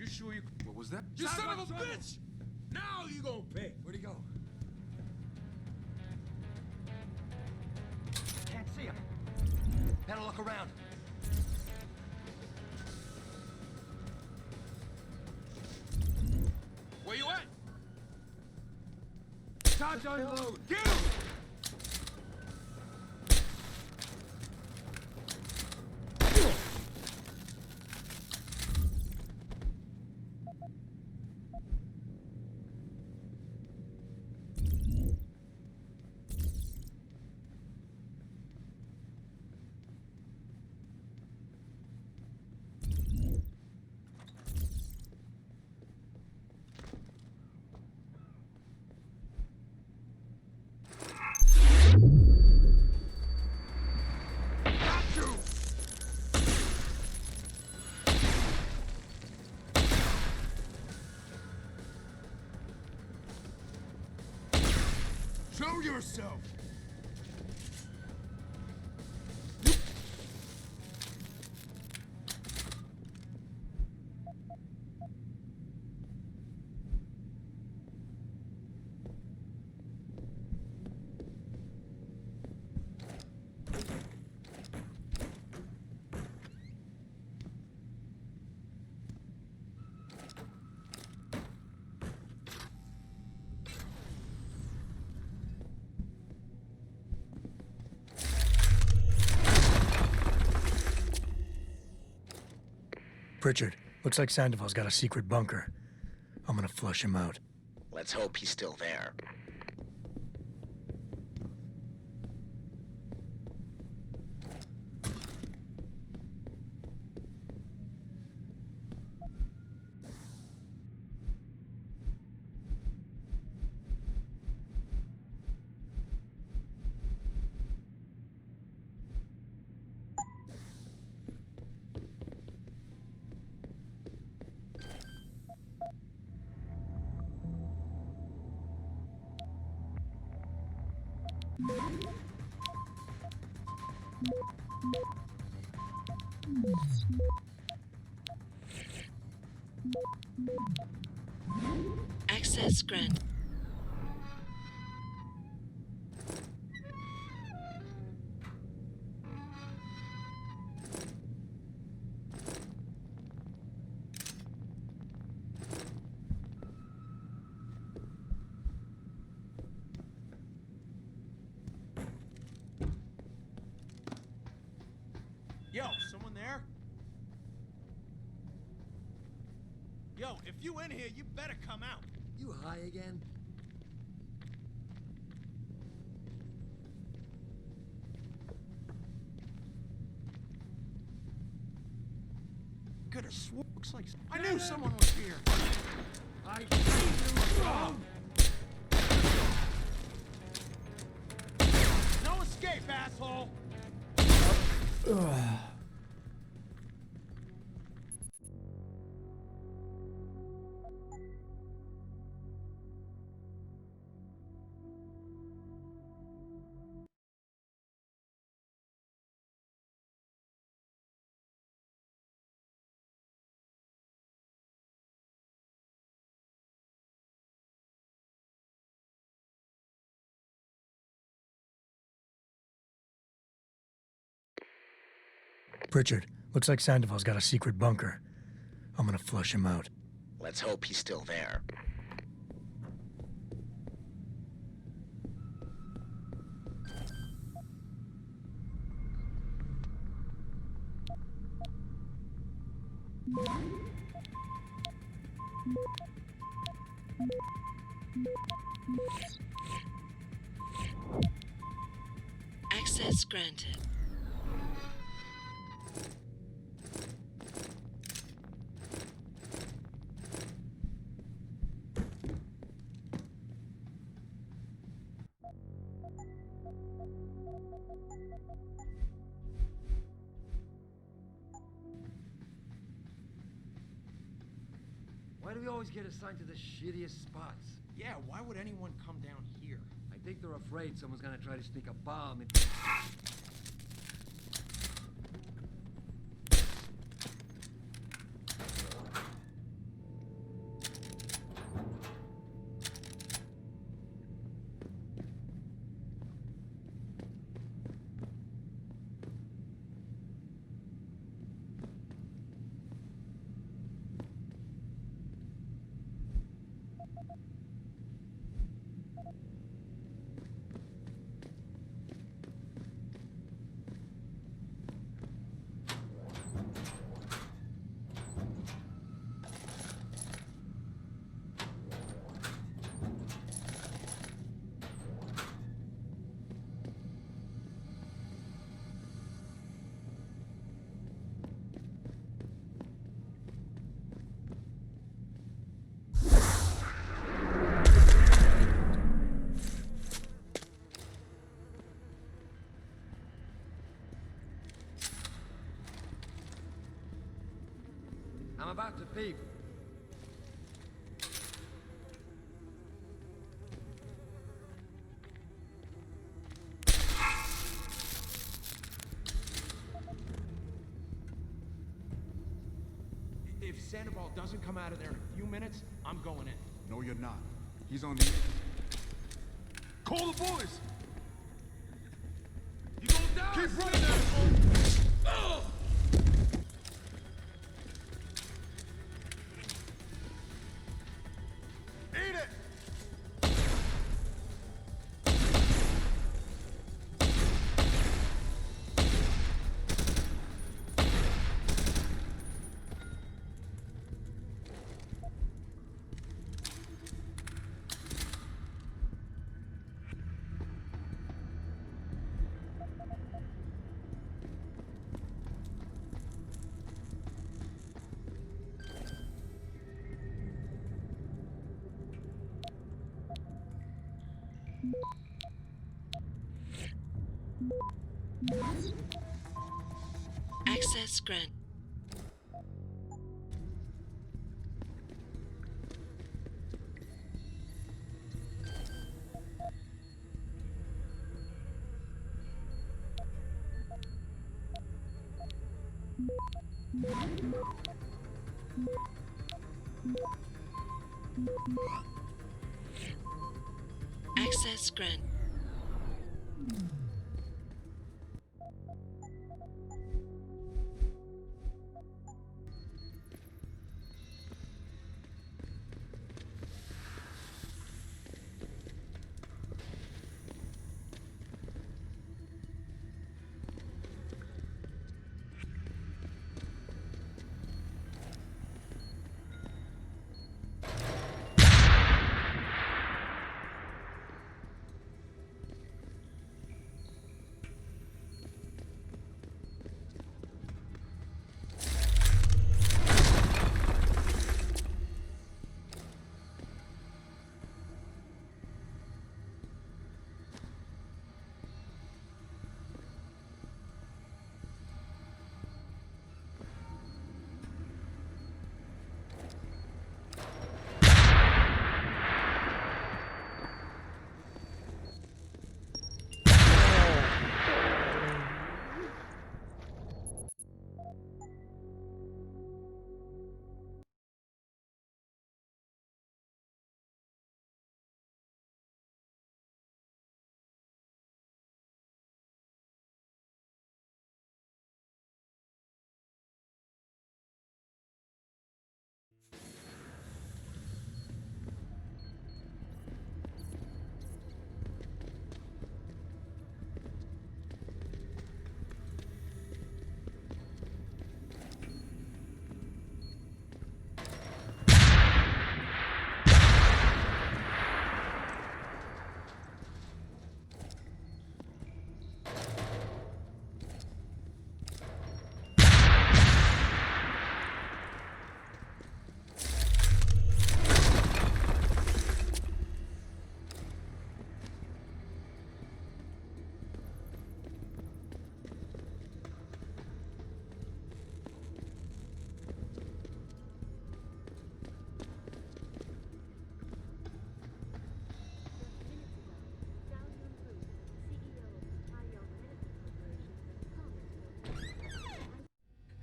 You sure you... What was that? You son of a bitch! Now you gonna pay. Where'd he go? Can't see him. Better look around. Where you at? Time to unload. Get him! Show yourself! Pritchard, looks like Sandoval's got a secret bunker. I'm gonna flush him out. Let's hope he's still there. Access granted. Yo, someone there? Yo, if you in here, you better come out. You high again? Could have swore. Looks like I knew someone was here. I see you. No escape, asshole. Pritchard, looks like Sandoval's got a secret bunker. I'm gonna flush him out. Let's hope he's still there. Access granted. Why do we always get assigned to the shittiest spots? Yeah, why would anyone come down here? I think they're afraid someone's gonna try to sneak a bomb in. I'm about to peep. If Sandoval doesn't come out of there in a few minutes, I'm going in. No, you're not. He's on the... Call the boys! You gonna die? Keep running, asshole! Eat it! Access grant. Access grant.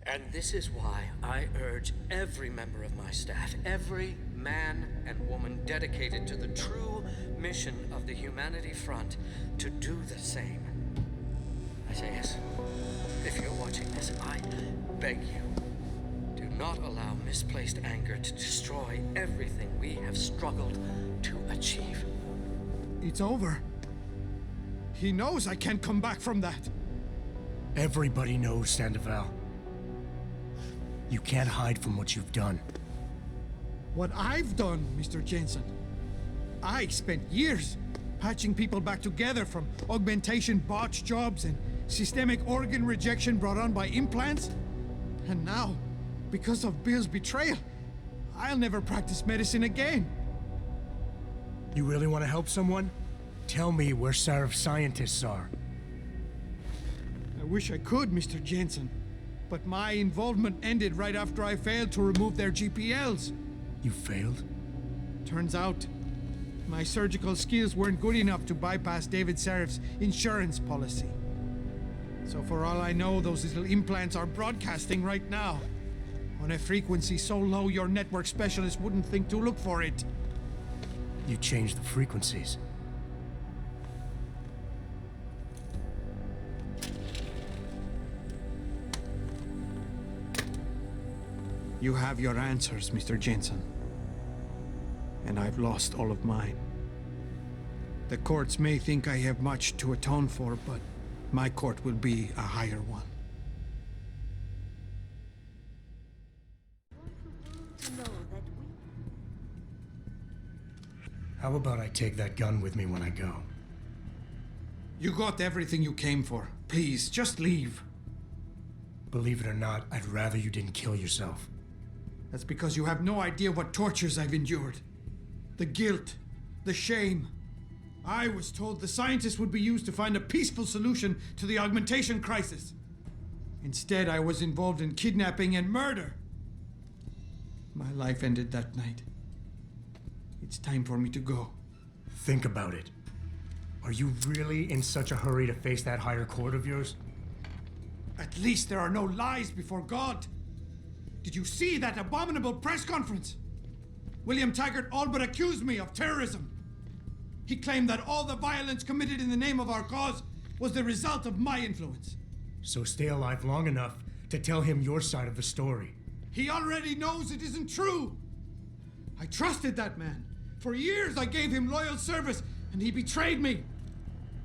And this is why I urge every member of my staff, every man and woman dedicated to the true mission of the Humanity Front, to do the same. Isaias, if you're watching this, I beg you, do not allow misplaced anger to destroy everything we have struggled to achieve. It's over. He knows I can't come back from that. Everybody knows, Sandoval. You can't hide from what you've done. What I've done, Mr. Jensen. I spent years patching people back together from augmentation botch jobs and systemic organ rejection brought on by implants. And now, because of Bill's betrayal, I'll never practice medicine again. You really want to help someone? Tell me where Sarif's scientists are. I wish I could, Mr. Jensen. But my involvement ended right after I failed to remove their GPLs. You failed? Turns out, my surgical skills weren't good enough to bypass David Sarif's insurance policy. So for all I know, those little implants are broadcasting right now, on a frequency so low your network specialist wouldn't think to look for it. You changed the frequencies. You have your answers, Mr. Jensen. And I've lost all of mine. The courts may think I have much to atone for, but my court will be a higher one. How about I take that gun with me when I go? You got everything you came for. Please, just leave. Believe it or not, I'd rather you didn't kill yourself. That's because you have no idea what tortures I've endured. The guilt, the shame. I was told the scientists would be used to find a peaceful solution to the augmentation crisis. Instead, I was involved in kidnapping and murder. My life ended that night. It's time for me to go. Think about it. Are you really in such a hurry to face that higher court of yours? At least there are no lies before God. Did you see that abominable press conference? William Taggart all but accused me of terrorism. He claimed that all the violence committed in the name of our cause was the result of my influence. So stay alive long enough to tell him your side of the story. He already knows it isn't true. I trusted that man. For years I gave him loyal service, and he betrayed me.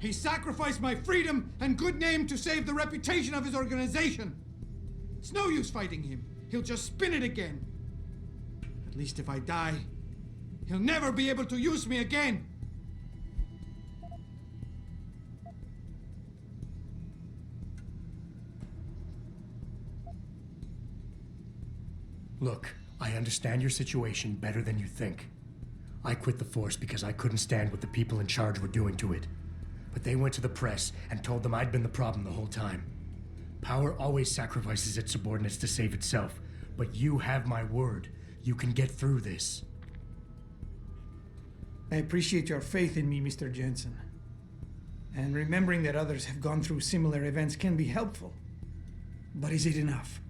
He sacrificed my freedom and good name to save the reputation of his organization. It's no use fighting him. He'll just spin it again. At least if I die, he'll never be able to use me again. Look, I understand your situation better than you think. I quit the force because I couldn't stand what the people in charge were doing to it. But they went to the press and told them I'd been the problem the whole time. Power always sacrifices its subordinates to save itself, but you have my word. You can get through this. I appreciate your faith in me, Mr. Jensen. And remembering that others have gone through similar events can be helpful. But is it enough?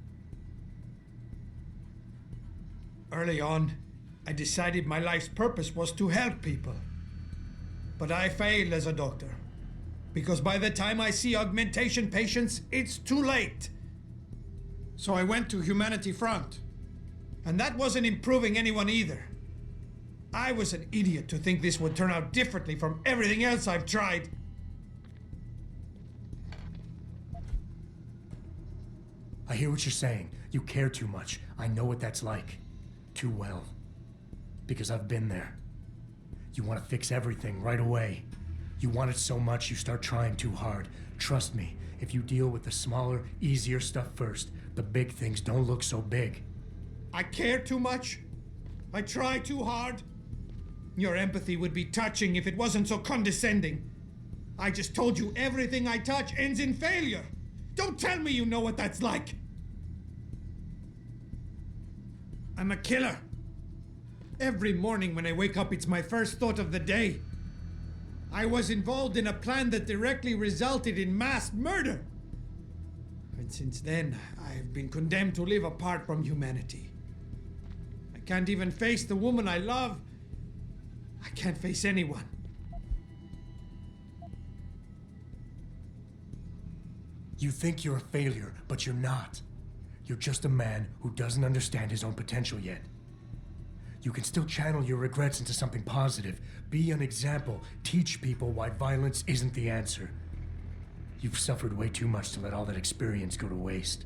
Early on, I decided my life's purpose was to help people. But I failed as a doctor. Because by the time I see augmentation patients, it's too late. So I went to Humanity Front. And that wasn't improving anyone either. I was an idiot to think this would turn out differently from everything else I've tried. I hear what you're saying. You care too much. I know what that's like. Too well. Because I've been there. You want to fix everything right away. You want it so much you start trying too hard. Trust me, if you deal with the smaller, easier stuff first, the big things don't look so big. I care too much? I try too hard? Your empathy would be touching if it wasn't so condescending. I just told you everything I touch ends in failure. Don't tell me you know what that's like. I'm a killer. Every morning when I wake up, it's my first thought of the day. I was involved in a plan that directly resulted in mass murder. And since then, I've been condemned to live apart from humanity. I can't even face the woman I love. I can't face anyone. You think you're a failure, but you're not. You're just a man who doesn't understand his own potential yet. You can still channel your regrets into something positive. Be an example. Teach people why violence isn't the answer. You've suffered way too much to let all that experience go to waste.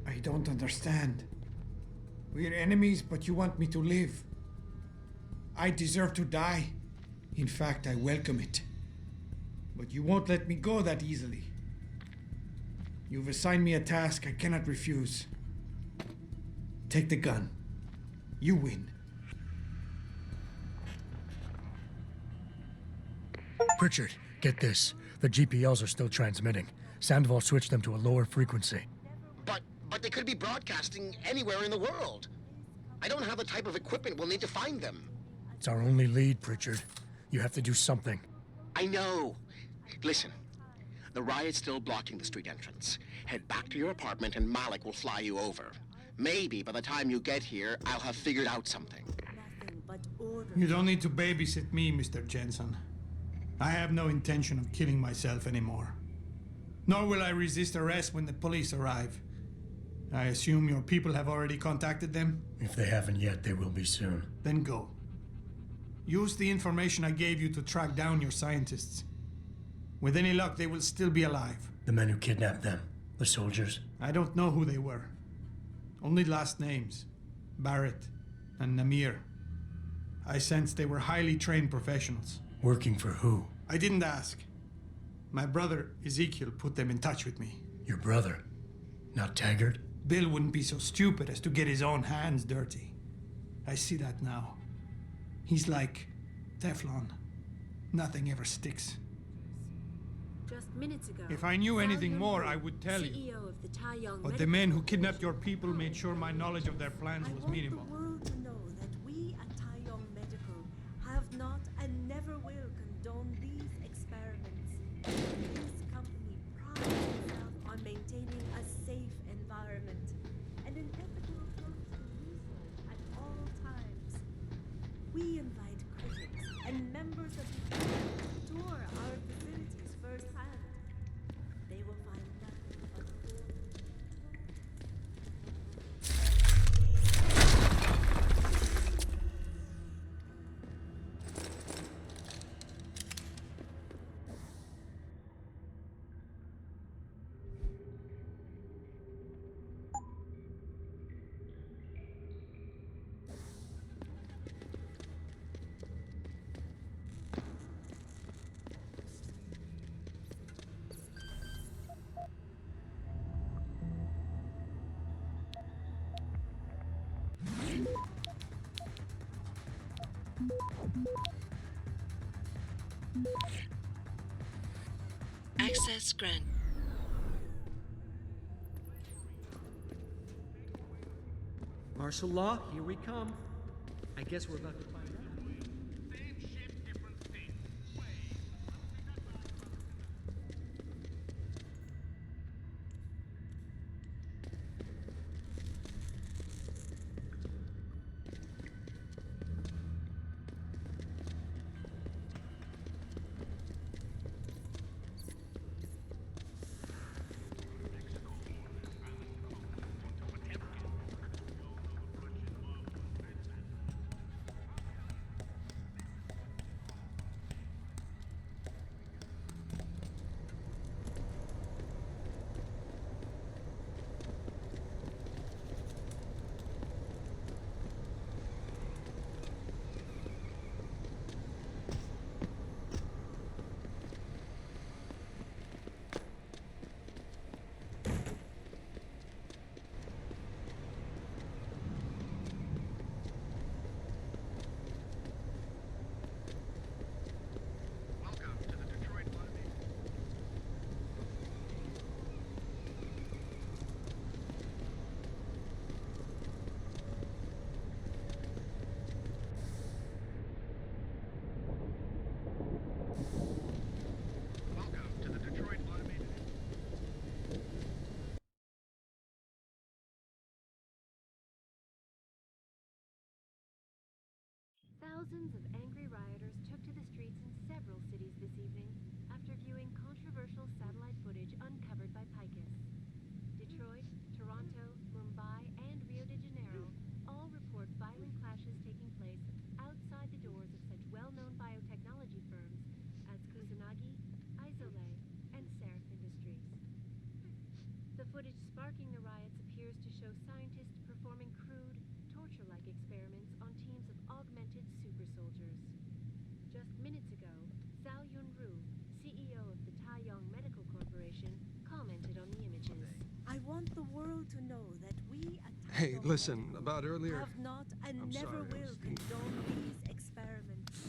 I don't understand. We're enemies, but you want me to live. I deserve to die. In fact, I welcome it. But you won't let me go that easily. You've assigned me a task I cannot refuse. Take the gun. You win. Pritchard, get this. The GPLs are still transmitting. Sandoval switched them to a lower frequency. But they could be broadcasting anywhere in the world. I don't have the type of equipment we'll need to find them. It's our only lead, Pritchard. You have to do something. I know. Listen, the riot's still blocking the street entrance. Head back to your apartment and Malik will fly you over. Maybe by the time you get here, I'll have figured out something. You don't need to babysit me, Mr. Jensen. I have no intention of killing myself anymore. Nor will I resist arrest when the police arrive. I assume your people have already contacted them? If they haven't yet, they will be soon. Then go. Use the information I gave you to track down your scientists. With any luck, they will still be alive. The men who kidnapped them. The soldiers. I don't know who they were. Only last names. Barrett and Namir. I sensed they were highly trained professionals. Working for who? I didn't ask. My brother, Ezekiel, put them in touch with me. Your brother? Not Taggart? Bill wouldn't be so stupid as to get his own hands dirty. I see that now. He's like Teflon. Nothing ever sticks. Just minutes ago, If I knew anything Sal more, Yun-Ru, I would tell you. CEO of the Taeyong But Medical the men who Corporation, kidnapped your people made sure my knowledge of their plans was minimal. I want the world to know that we at Taeyong Medical have not and never will condone these experiments. This company prides itself on maintaining a safe environment and an ethical approach to research at all times. We invite critics and members of the public to tour our facilities firsthand. They will find nothing but Access granted. Martial law, here we come. I guess we're about to find out. Thousands of angry rioters took to the streets in several cities this evening after viewing controversial satellite footage uncovered by Picus. Detroit, Toronto, Mumbai, and Rio de Janeiro all report violent clashes taking place outside the doors of such well-known biotechnology firms as Kusanagi, Isole, and Seraph Industries. The footage sparking the riots appears to show scientists performing crude, torture-like experiments on teams of augmented super soldiers. Just minutes ago, Sal Yun-Ru, CEO of the Taeyong Medical Corporation, commented on the images. I want the world to know that we at Hey, Taeyong listen, Medical about earlier. have not and I'm never sorry, I will was- condone these experiments.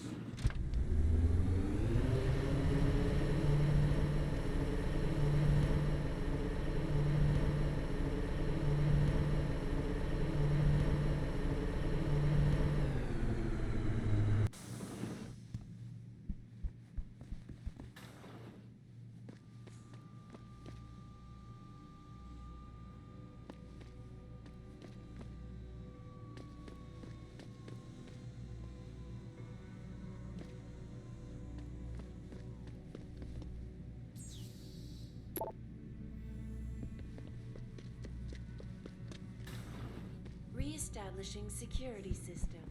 Re-establishing security system.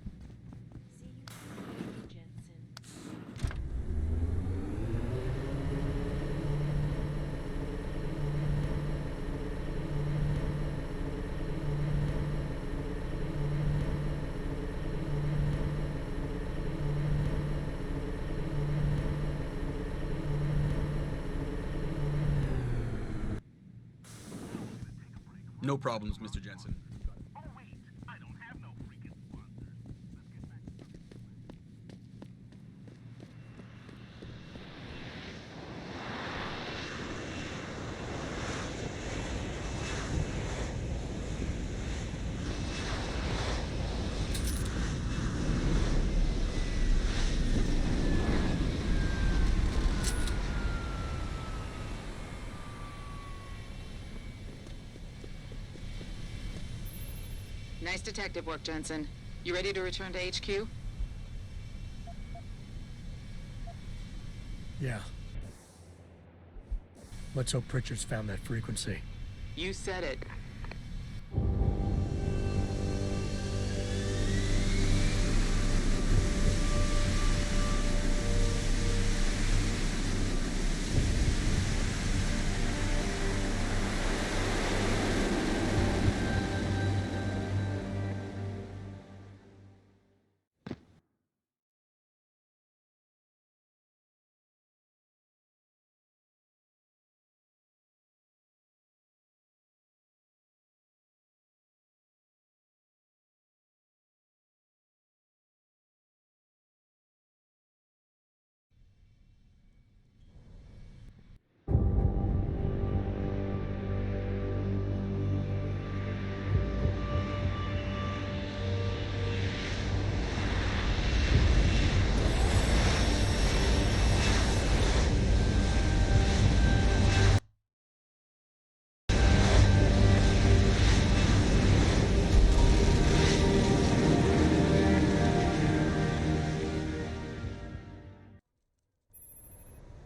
See you soon, Jensen. No problems, Mr. Jensen. Nice detective work, Jensen. You ready to return to HQ? Yeah. Let's hope Pritchard's found that frequency. You said it.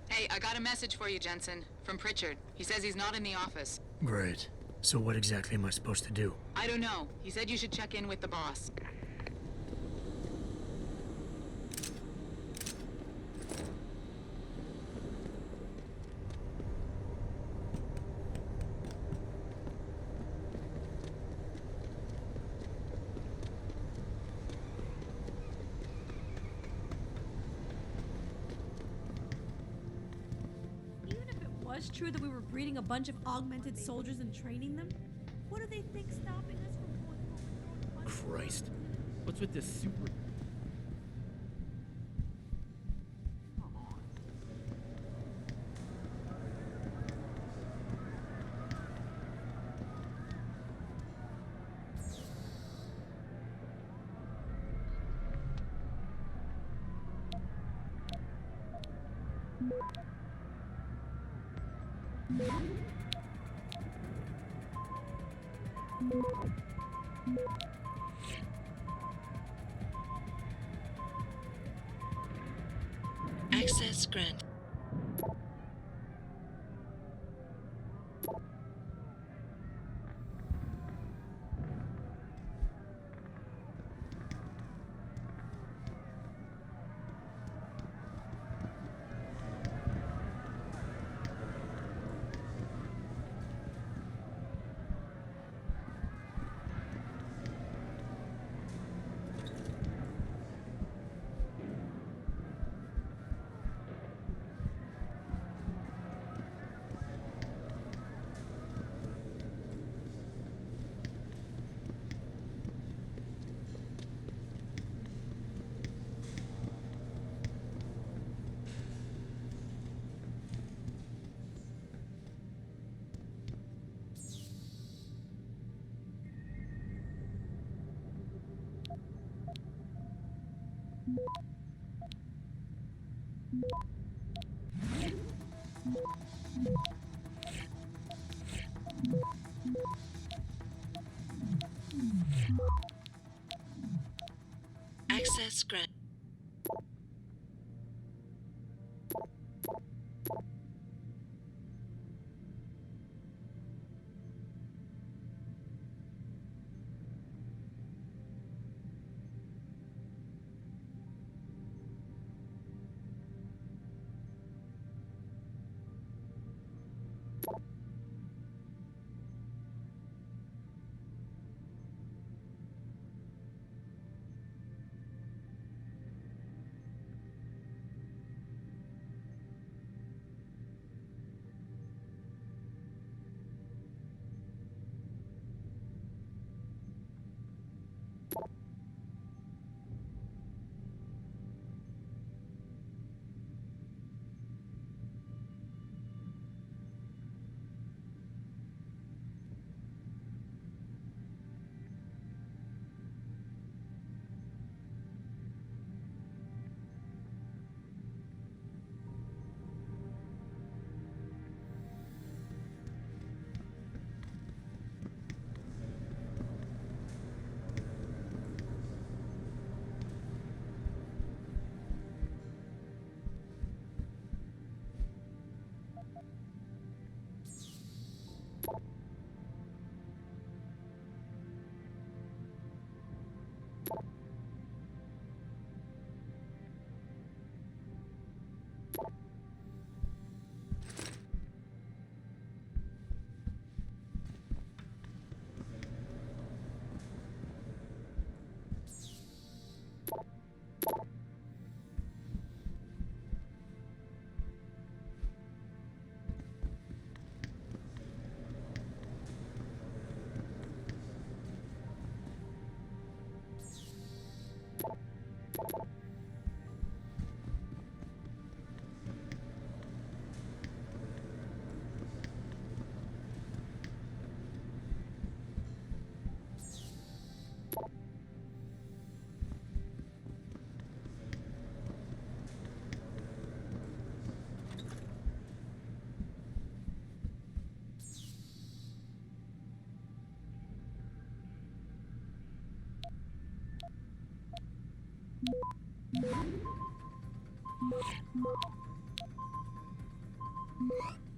Hey, I got a message for you, Jensen. From Pritchard. He says he's not in the office. Great. So what exactly am I supposed to do? I don't know. He said you should check in with the boss. Was true that we were breeding a bunch of augmented soldiers and training them? What do they think stopping us from going home? Christ. What's with this super... Access granted. Access granted.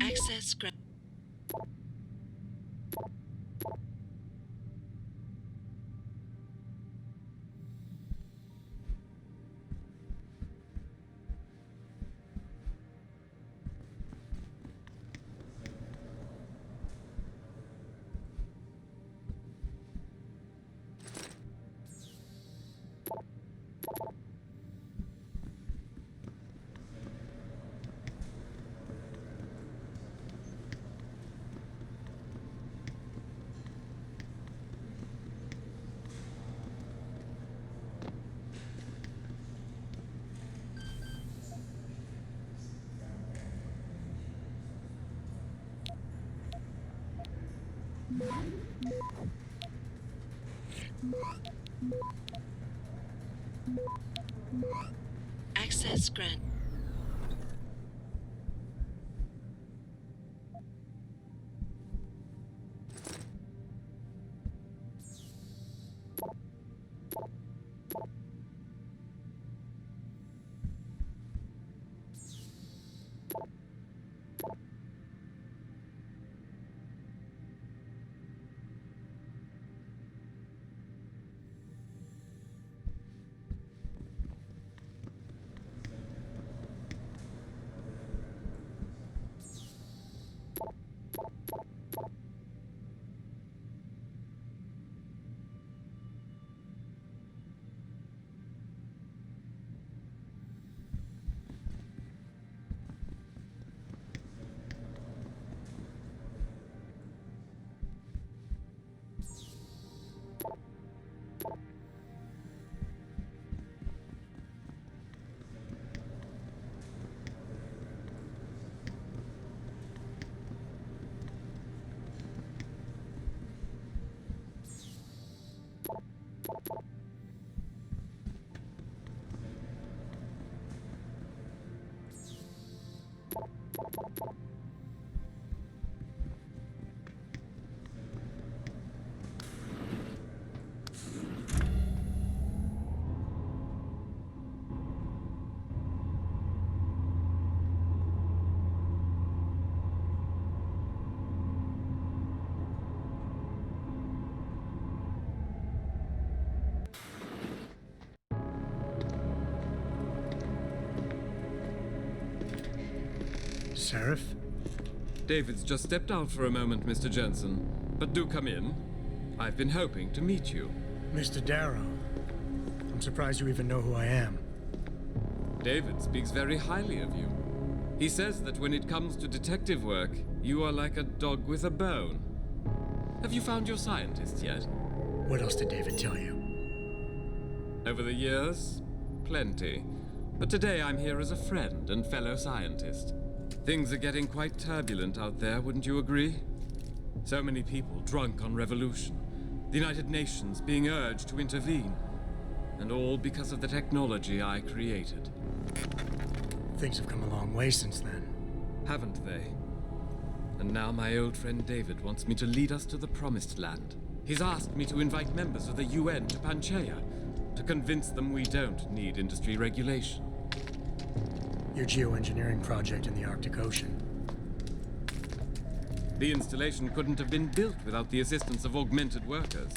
Access granted. Access granted. Seraph? David's just stepped out for a moment, Mr. Jensen. But do come in. I've been hoping to meet you. Mr. Darrow. I'm surprised you even know who I am. David speaks very highly of you. He says that when it comes to detective work, you are like a dog with a bone. Have you found your scientist yet? What else did David tell you? Over the years, plenty. But today I'm here as a friend and fellow scientist. Things are getting quite turbulent out there, wouldn't you agree? So many people drunk on revolution. The United Nations being urged to intervene. And all because of the technology I created. Things have come a long way since then. Haven't they? And now my old friend David wants me to lead us to the Promised Land. He's asked me to invite members of the UN to Panchaea, to convince them we don't need industry regulation. Your geoengineering project in the Arctic Ocean. The installation couldn't have been built without the assistance of augmented workers.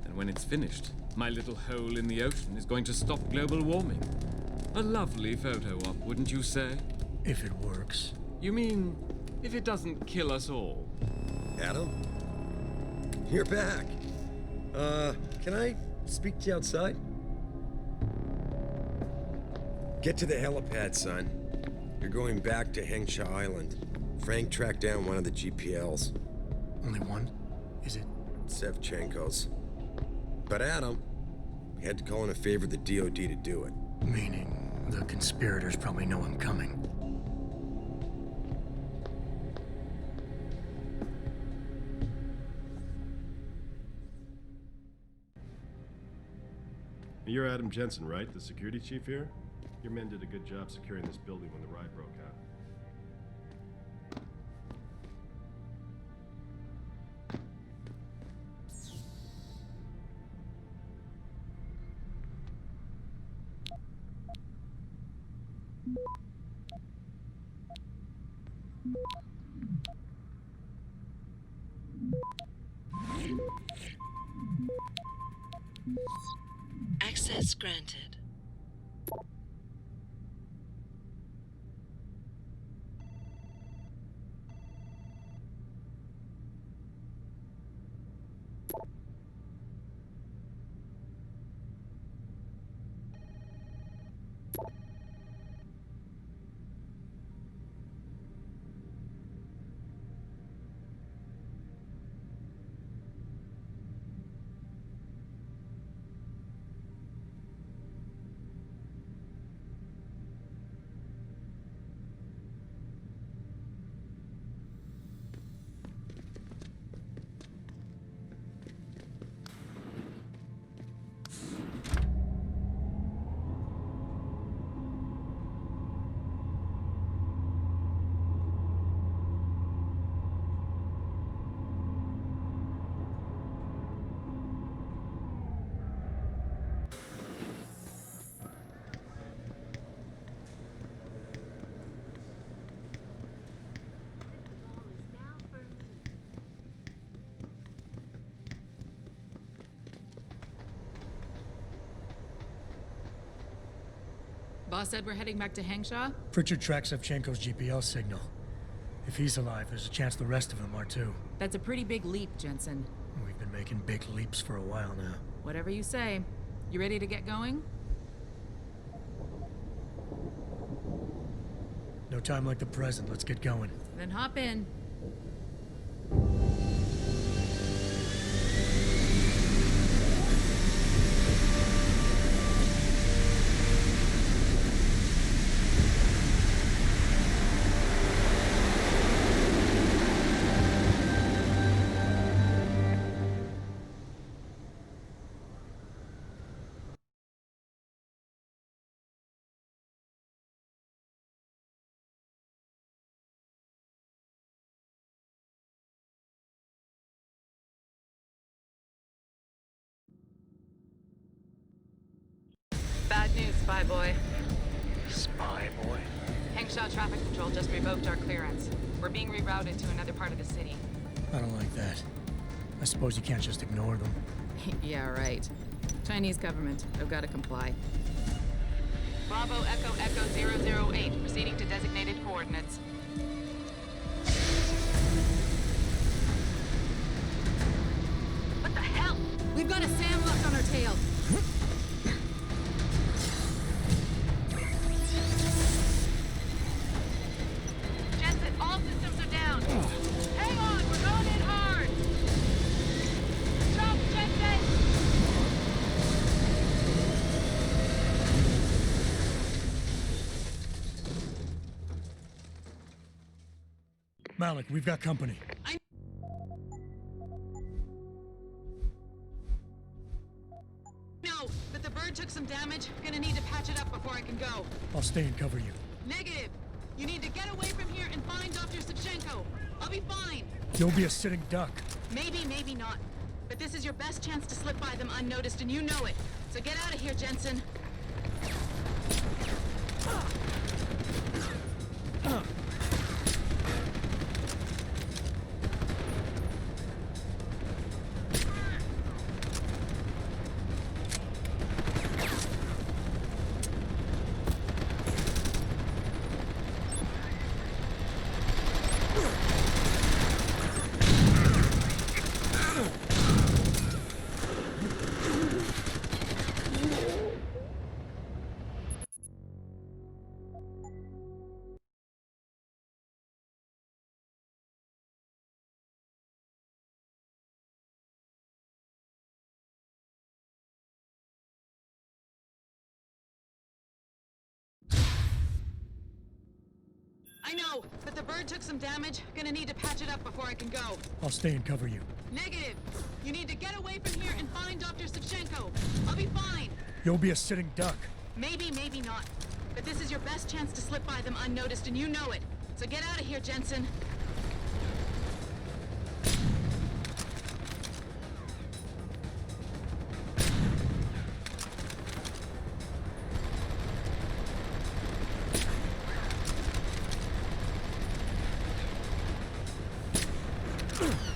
And when it's finished, my little hole in the ocean is going to stop global warming. A lovely photo op, wouldn't you say? If it works. You mean, if it doesn't kill us all? Adam? You're back. Can I speak to you outside? Get to the helipad, son. You're going back to Hengsha Island. Frank tracked down one of the GPLs. Only one? Is it? Sevchenko's. But Adam, we had to call in a favor of the DOD to do it. Meaning, the conspirators probably know I'm coming. You're Adam Jensen, right? The security chief here? Your men did a good job securing this building when the riot broke out. Access granted. Boss said we're heading back to Hangshaw? Pritchard tracks Savchenko's GPL signal. If he's alive, there's a chance the rest of them are too. That's a pretty big leap, Jensen. We've been making big leaps for a while now. Whatever you say. You ready to get going? No time like the present. Let's get going. Then hop in. Bad news, Spy Boy. Spy Boy? Hangshaw Traffic Control just revoked our clearance. We're being rerouted to another part of the city. I don't like that. I suppose you can't just ignore them. Yeah, right. Chinese government. I've got to comply. Bravo Echo Echo 008, proceeding to designated coordinates. What the hell? We've got a sandlock on our tail. Jensen, all systems are down. Hang on, we're going in hard. Jump, Jensen! Malik, we've got company. No, but the bird took some damage. Gonna need to patch it up before I can go. I'll stay and cover you. Negative. You need to get away from here and find Dr. Savchenko. I'll be fine. You'll be a sitting duck. Maybe, maybe not. But this is your best chance to slip by them unnoticed, and you know it. So get out of here, Jensen. I know, but the bird took some damage. Gonna need to patch it up before I can go. I'll stay and cover you. Negative. You need to get away from here and find Dr. Savchenko. I'll be fine. You'll be a sitting duck. Maybe, maybe not. But this is your best chance to slip by them unnoticed, and you know it. So get out of here, Jensen. Ugh.